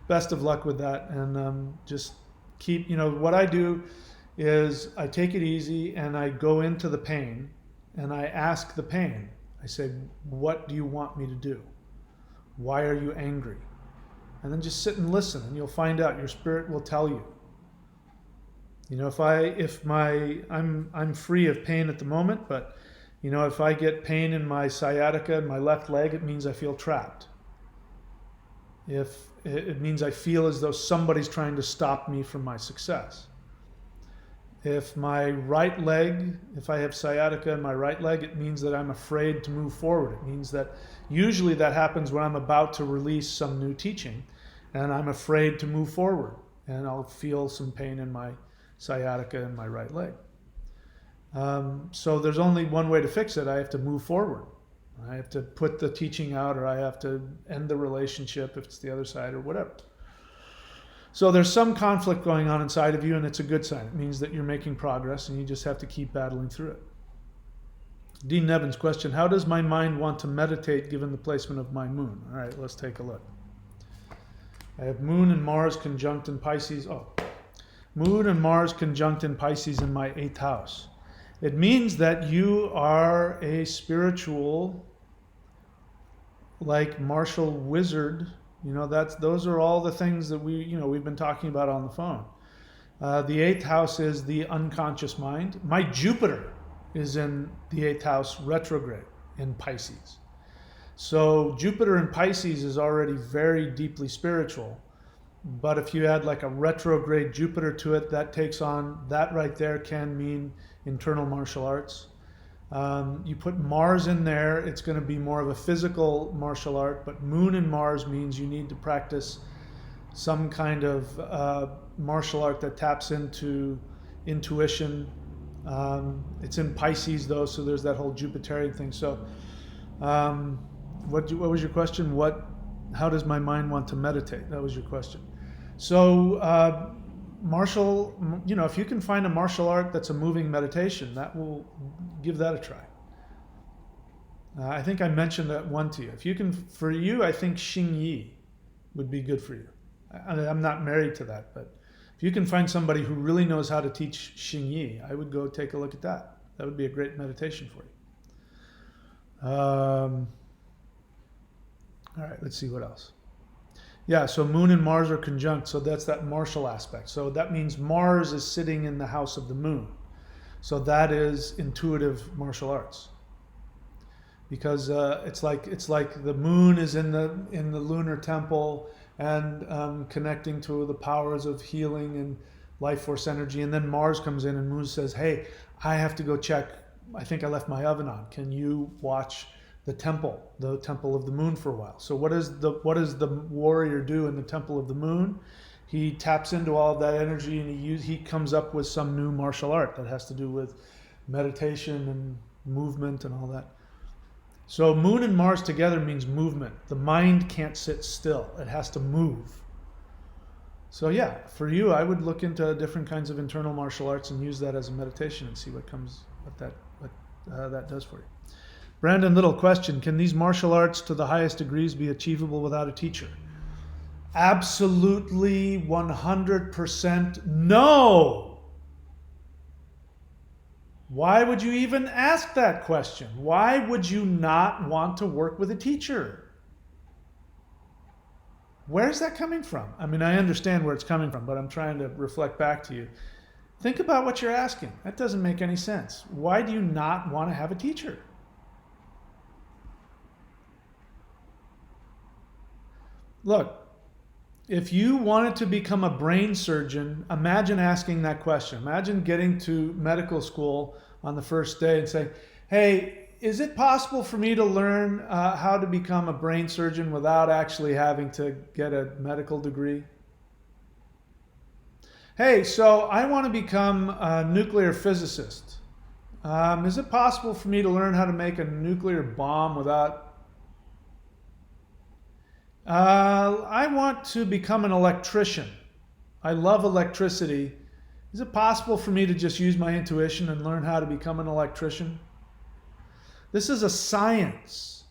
best of luck with that. And just keep, what I do is I take it easy and I go into the pain. And I ask the pain, I say, what do you want me to do? Why are you angry? And then just sit and listen and you'll find out. Your spirit will tell you. I'm free of pain at the moment, but if I get pain in my sciatica and my left leg, it means I feel trapped. If it means I feel as though somebody's trying to stop me from my success. If my right leg, if I have sciatica in my right leg, it means that I'm afraid to move forward. It means that usually that happens when I'm about to release some new teaching and I'm afraid to move forward and I'll feel some pain in my sciatica in my right leg. So there's only one way to fix it. I have to move forward. I have to put the teaching out, or I have to end the relationship if it's the other side or whatever. So there's some conflict going on inside of you, and it's a good sign. It means that you're making progress, and you just have to keep battling through it. Dean Nevin's question, how does my mind want to meditate given the placement of my moon? All right, let's take a look. I have Moon and Mars conjunct in Pisces. Moon and Mars conjunct in Pisces in my 8th house. It means that you are a spiritual, like martial wizard. Those are all the things that we've been talking about on the phone. The 8th house is the unconscious mind. My Jupiter is in the 8th house retrograde in Pisces. So Jupiter in Pisces is already very deeply spiritual. But if you add like a retrograde Jupiter to it, that right there can mean internal martial arts. You put Mars in there, it's going to be more of a physical martial art, but Moon and Mars means you need to practice some kind of martial art that taps into intuition. It's in Pisces though, so there's that whole Jupiterian thing. So what was your question? How does my mind want to meditate? That was your question. So if you can find a martial art that's a moving meditation, that will give that a try. I think I mentioned that one to you. For you, I think Xing Yi would be good for you. I'm not married to that, but if you can find somebody who really knows how to teach Xing Yi, I would go take a look at that. That would be a great meditation for you. All right, let's see what else. Yeah, so Moon and Mars are conjunct, so that's that martial aspect. So that means Mars is sitting in the house of the Moon. So that is intuitive martial arts. Because it's like the Moon is in the lunar temple and connecting to the powers of healing and life force energy, and then Mars comes in and Moon says, "Hey, I have to go check. I think I left my oven on. Can you watch the temple of the Moon for a while?" So what does the warrior do in the temple of the Moon? He taps into all of that energy and he comes up with some new martial art that has to do with meditation and movement and all that. So Moon and Mars together means movement. The mind can't sit still. It has to move. So yeah, for you, I would look into different kinds of internal martial arts and use that as a meditation and see what that does for you. Brandon Little question, can these martial arts to the highest degrees be achievable without a teacher? Absolutely 100% no. Why would you even ask that question? Why would you not want to work with a teacher? Where's that coming from? I mean, I understand where it's coming from, but I'm trying to reflect back to you. Think about what you're asking. That doesn't make any sense. Why do you not want to have a teacher? Look, if you wanted to become a brain surgeon, imagine asking that question. Imagine getting to medical school on the first day and saying, "Hey, is it possible for me to learn how to become a brain surgeon without actually having to get a medical degree?" "Hey, so I want to become a nuclear physicist. Is it possible for me to learn how to make a nuclear bomb without..." "I want to become an electrician. I love electricity. Is it possible for me to just use my intuition and learn how to become an electrician?" This is a science.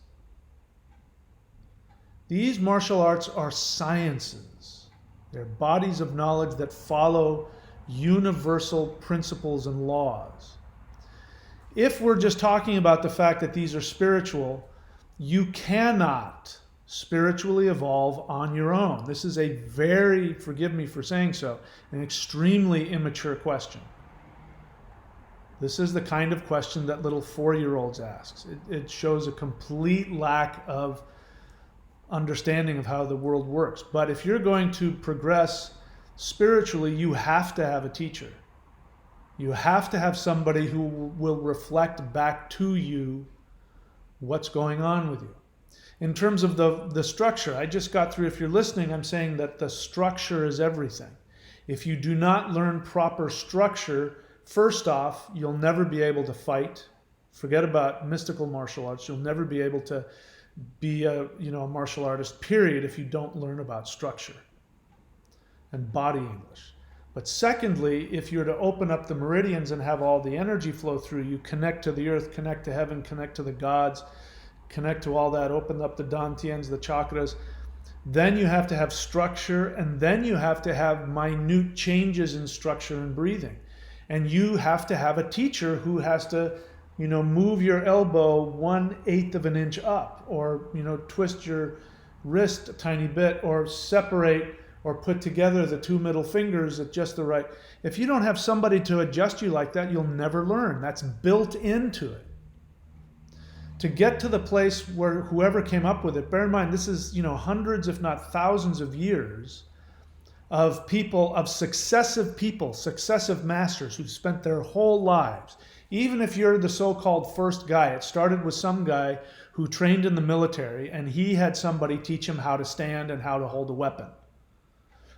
These martial arts are sciences. They're bodies of knowledge that follow universal principles and laws. If we're just talking about the fact that these are spiritual, you cannot spiritually evolve on your own. This is a very, forgive me for saying so, an extremely immature question. This is the kind of question that little 4-year-olds ask. It shows a complete lack of understanding of how the world works. But if you're going to progress spiritually, you have to have a teacher. You have to have somebody who will reflect back to you what's going on with you. In terms of the structure, I just got through, if you're listening, I'm saying that the structure is everything. If you do not learn proper structure, first off, you'll never be able to fight. Forget about mystical martial arts. You'll never be able to be a martial artist, period, if you don't learn about structure and body English. But secondly, if you're to open up the meridians and have all the energy flow through, you connect to the earth, connect to heaven, connect to the gods, connect to all that, open up the dantians, the chakras, then you have to have structure, and then you have to have minute changes in structure and breathing. And you have to have a teacher who has to, move your elbow 1/8 of an inch up, or, twist your wrist a tiny bit, or separate or put together the two middle fingers at just the right. If you don't have somebody to adjust you like that, you'll never learn. That's built into it. To get to the place where whoever came up with it, bear in mind, this is, hundreds, if not thousands of years of people, of successive masters who spent their whole lives. Even if you're the so-called first guy, it started with some guy who trained in the military, and he had somebody teach him how to stand and how to hold a weapon.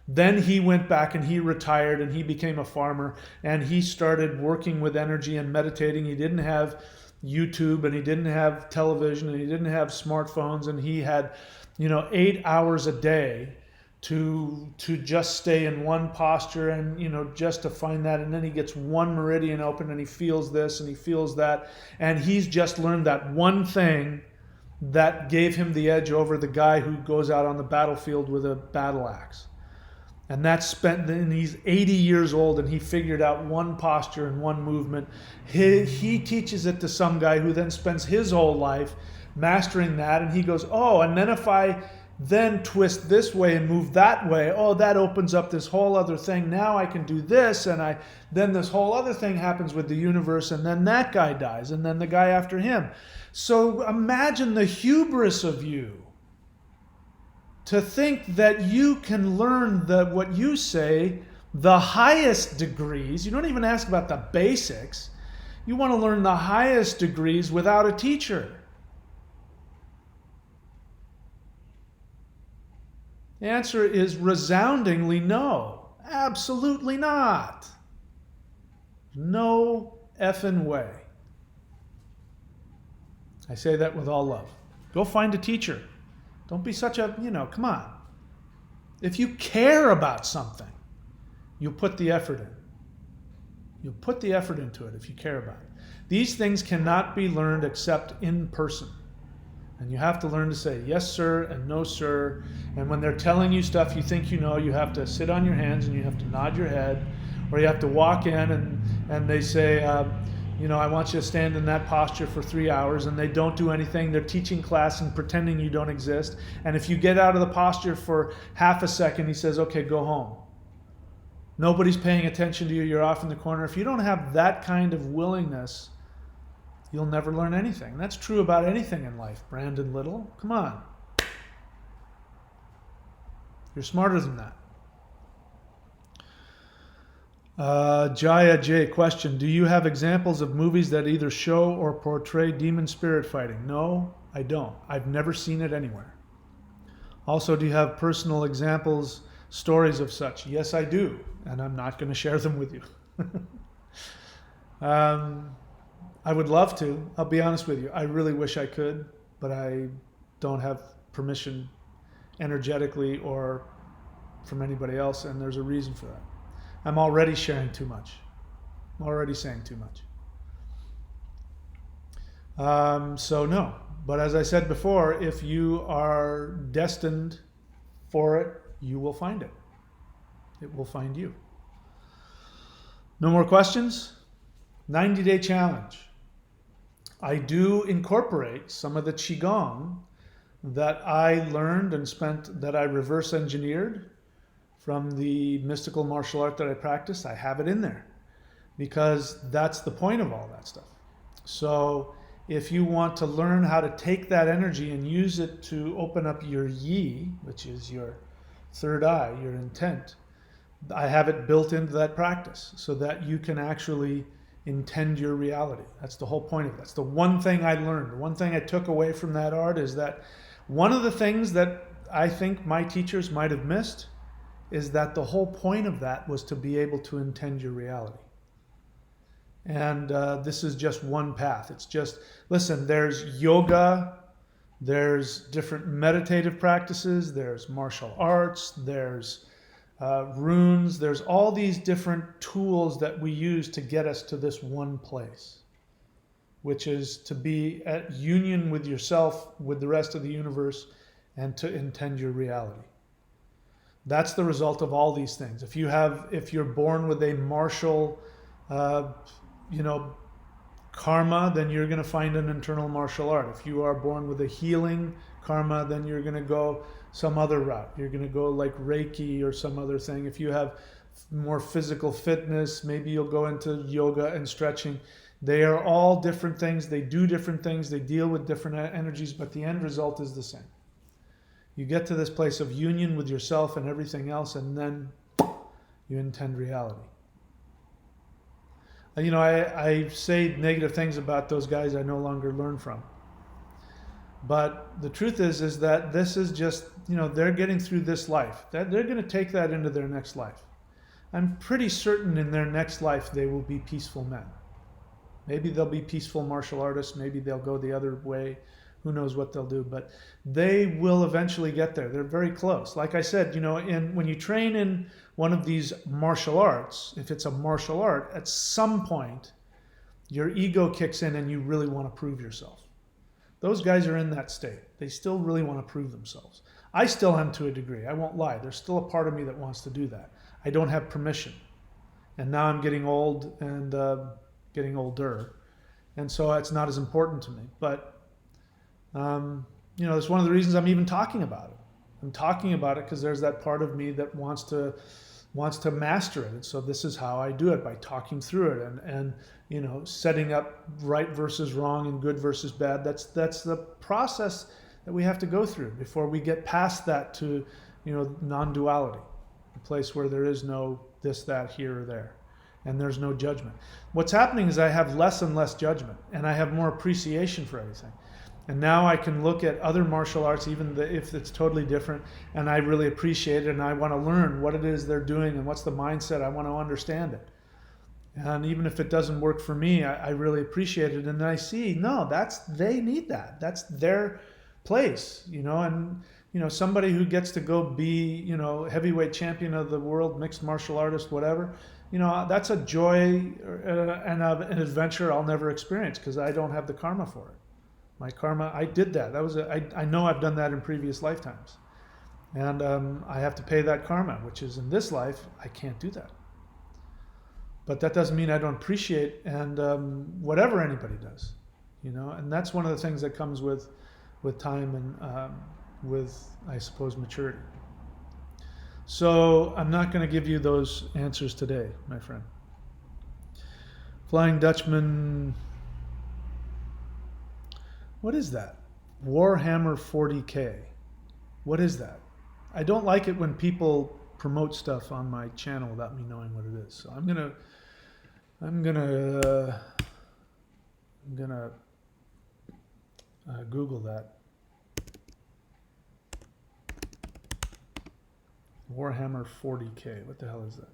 Then he went back and he retired and he became a farmer, and he started working with energy and meditating. He didn't have YouTube, and he didn't have television, and he didn't have smartphones, and he had 8 hours a day to just stay in one posture, and just to find that. And then he gets one meridian open and he feels this and he feels that, and he's just learned that one thing that gave him the edge over the guy who goes out on the battlefield with a battle axe. And that's spent, and he's 80 years old, and he figured out one posture and one movement. He teaches it to some guy who then spends his whole life mastering that, and he goes, oh, and then if I then twist this way and move that way, oh, that opens up this whole other thing. Now I can do this, and then this whole other thing happens with the universe, and then that guy dies, and then the guy after him. So imagine the hubris of you to think that you can learn what you say, the highest degrees. You don't even ask about the basics. You want to learn the highest degrees without a teacher. The answer is resoundingly no. Absolutely not. No effing way. I say that with all love. Go find a teacher. Don't be such a, come on. If you care about something, you'll put the effort in. You'll put the effort into it if you care about it. These things cannot be learned except in person. And you have to learn to say yes, sir, and no, sir. And when they're telling you stuff you think you know, you have to sit on your hands and you have to nod your head. Or you have to walk in and they say, I want you to stand in that posture for 3 hours, and they don't do anything. They're teaching class and pretending you don't exist. And if you get out of the posture for half a second, he says, okay, go home. Nobody's paying attention to you. You're off in the corner. If you don't have that kind of willingness, you'll never learn anything. And that's true about anything in life. Brandon Little, come on. You're smarter than that. Jaya J, question. Do you have examples of movies that either show or portray demon spirit fighting? No, I don't. I've never seen it anywhere. Also, do you have personal examples, stories of such? Yes, I do. And I'm not going to share them with you. I would love to. I'll be honest with you. I really wish I could, but I don't have permission energetically or from anybody else, and there's a reason for that. I'm already sharing too much. I'm already saying too much. So no. But as I said before, if you are destined for it, you will find it. It will find you. No more questions? 90-day challenge. I do incorporate some of the Qigong that I learned and that I reverse engineered from the mystical martial art that I practice. I have it in there because that's the point of all that stuff. So if you want to learn how to take that energy and use it to open up your yi, which is your third eye, your intent, I have it built into that practice so that you can actually intend your reality. That's the whole point of it. That's the one thing I learned. The one thing I took away from that art is that one of the things that I think my teachers might have missed is that the whole point of that was to be able to intend your reality. And this is just one path. It's just, listen, there's yoga, there's different meditative practices, there's martial arts, there's runes. There's all these different tools that we use to get us to this one place, which is to be at union with yourself, with the rest of the universe, and to intend your reality. That's the result of all these things. If you're born with a martial, karma, then you're going to find an internal martial art. If you are born with a healing karma, then you're going to go some other route. You're going to go like Reiki or some other thing. If you have more physical fitness, maybe you'll go into yoga and stretching. They are all different things. They do different things. They deal with different energies, but the end result is the same. You get to this place of union with yourself and everything else, and then you intend reality. I say negative things about those guys I no longer learn from. But the truth is that this is just, they're getting through this life. They're going to take that into their next life. I'm pretty certain in their next life they will be peaceful men. Maybe they'll be peaceful martial artists. Maybe they'll go the other way. Who knows what they'll do, but they will eventually get there. They're very close. Like I said, when you train in one of these martial arts, if it's a martial art, at some point, your ego kicks in and you really want to prove yourself. Those guys are in that state. They still really want to prove themselves. I still am to a degree. I won't lie. There's still a part of me that wants to do that. I don't have permission. And now I'm getting old and getting older. And so it's not as important to me. But it's one of the reasons I'm even talking about it. I'm talking about it because there's that part of me that wants to master it. And so this is how I do it, by talking through it and setting up right versus wrong and good versus bad. That's the process that we have to go through before we get past that to, non-duality, a place where there is no this, that, here or there, and there's no judgment. What's happening is I have less and less judgment, and I have more appreciation for everything. And now I can look at other martial arts, even if it's totally different, and I really appreciate it, and I want to learn what it is they're doing and what's the mindset. I want to understand it. And even if it doesn't work for me, I really appreciate it. And I see, no, they need that. That's their place, and somebody who gets to go be, heavyweight champion of the world, mixed martial artist, whatever, that's a joy and an adventure I'll never experience because I don't have the karma for it. My karma, I did that. I know I've done that in previous lifetimes. And I have to pay that karma, which is in this life, I can't do that. But that doesn't mean I don't appreciate and whatever anybody does, and that's one of the things that comes with time and with, I suppose, maturity. So I'm not going to give you those answers today, my friend. Flying Dutchman... What is that? Warhammer 40K. What is that? I don't like it when people promote stuff on my channel without me knowing what it is. So I'm gonna Google that. Warhammer 40K. What the hell is that?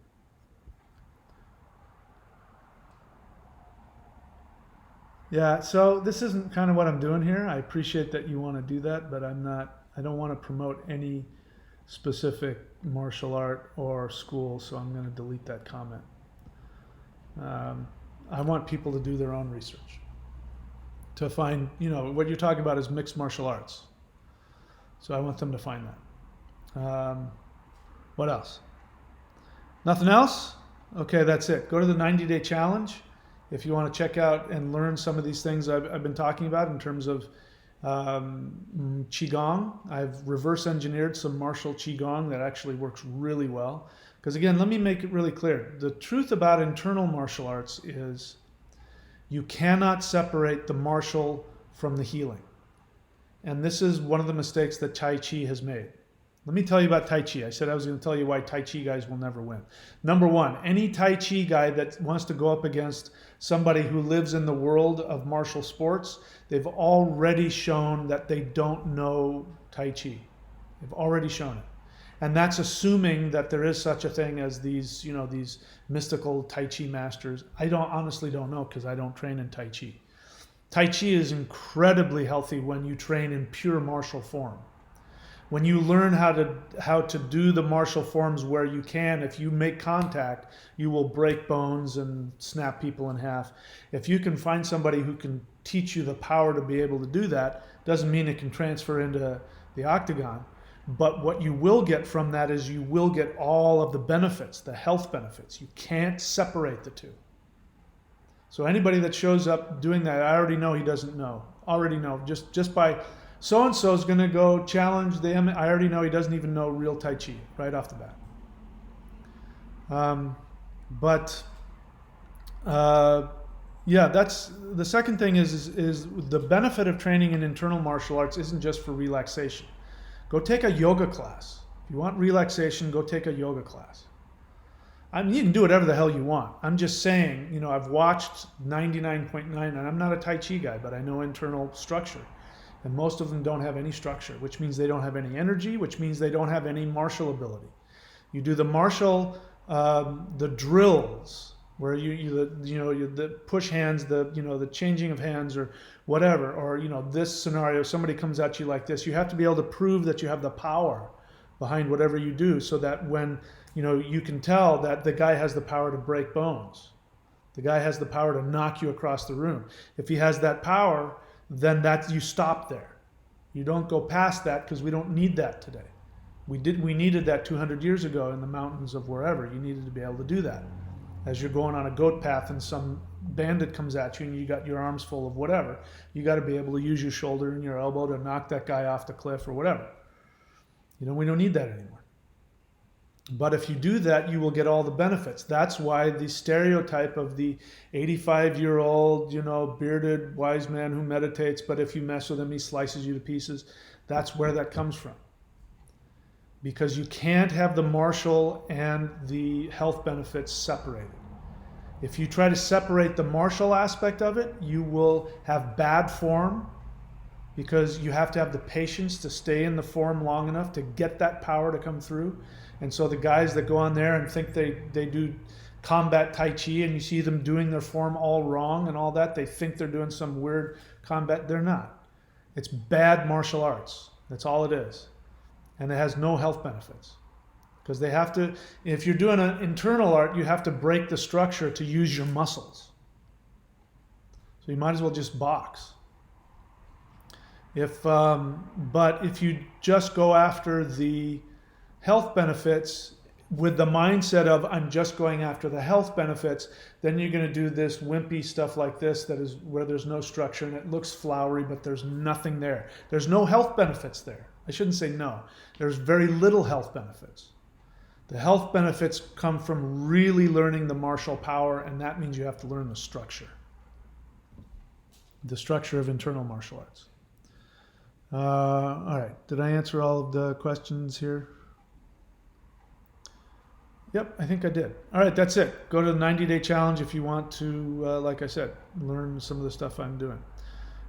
Yeah, so this isn't kind of what I'm doing here. I appreciate that you want to do that, but I don't want to promote any specific martial art or school, so I'm going to delete that comment. I want people to do their own research to find, what you're talking about is mixed martial arts. So I want them to find that. What else? Nothing else? Okay, that's it. Go to the 90-day challenge. If you want to check out and learn some of these things I've been talking about in terms of Qigong, I've reverse engineered some martial Qigong that actually works really well. Because again, let me make it really clear. The truth about internal martial arts is you cannot separate the martial from the healing. And this is one of the mistakes that Tai Chi has made. Let me tell you about Tai Chi. I said I was going to tell you why Tai Chi guys will never win. Number one, any Tai Chi guy that wants to go up against somebody who lives in the world of martial sports, they've already shown that they don't know Tai Chi. They've already shown it. And that's assuming that there is such a thing as these, these mystical Tai Chi masters. I honestly don't know because I don't train in Tai Chi. Tai Chi is incredibly healthy when you train in pure martial form. When you learn how to do the martial forms where you can, if you make contact, you will break bones and snap people in half. If you can find somebody who can teach you the power to be able to do that, doesn't mean it can transfer into the octagon. But what you will get from that is you will get all of the benefits, the health benefits. You can't separate the two. So anybody that shows up doing that, I already know he doesn't know. Already know. Just by so-and-so is going to go challenge the MMA. I already know he doesn't even know real Tai Chi right off the bat. Yeah, that's the second thing is the benefit of training in internal martial arts isn't just for relaxation. Go take a yoga class. If you want relaxation, go take a yoga class. I mean, you can do whatever the hell you want. I'm just saying, you know, I've watched 99.9, and I'm not a Tai Chi guy, but I know internal structure. And most of them don't have any structure, which means they don't have any energy, which means they don't have any martial ability. You do the martial, the drills, where the push hands, the changing of hands or whatever, or this scenario, somebody comes at you like this, you have to be able to prove that you have the power behind whatever you do, so that when you can tell that the guy has the power to break bones, the guy has the power to knock you across the room. If he has that power, then you stop there. You don't go past that, because we don't need that today. We needed that 200 years ago in the mountains of wherever. You needed to be able to do that. As you're going on a goat path and some bandit comes at you and you got your arms full of whatever, you got to be able to use your shoulder and your elbow to knock that guy off the cliff or whatever. We don't need that anymore. But if you do that, you will get all the benefits. That's why the stereotype of the 85-year-old, bearded wise man who meditates, but if you mess with him, he slices you to pieces. That's where that comes from. Because you can't have the martial and the health benefits separated. If you try to separate the martial aspect of it, you will have bad form, because you have to have the patience to stay in the form long enough to get that power to come through. And so the guys that go on there and think they do combat Tai Chi, and you see them doing their form all wrong and all that, they think they're doing some weird combat. They're not. It's bad martial arts. That's all it is. And it has no health benefits. Because they have to, if you're doing an internal art, you have to break the structure to use your muscles. So you might as well just box. But if you just go after the health benefits with the mindset of I'm just going after the health benefits, then you're going to do this wimpy stuff like this that is where there's no structure and it looks flowery, but there's nothing there. There's no health benefits there. I shouldn't say no. There's very little health benefits. The health benefits come from really learning the martial power, and that means you have to learn the structure of internal martial arts. All right, did I answer all of the questions here? Yep, I think I did. All right, that's it. Go to the 90-day challenge if you want to, like I said, learn some of the stuff I'm doing.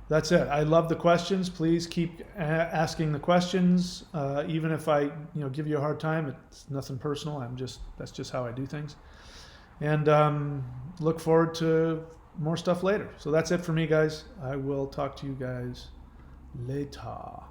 That's it. I love the questions. Please keep asking the questions. Even if I give you a hard time, it's nothing personal. That's just how I do things. And look forward to more stuff later. So that's it for me, guys. I will talk to you guys later.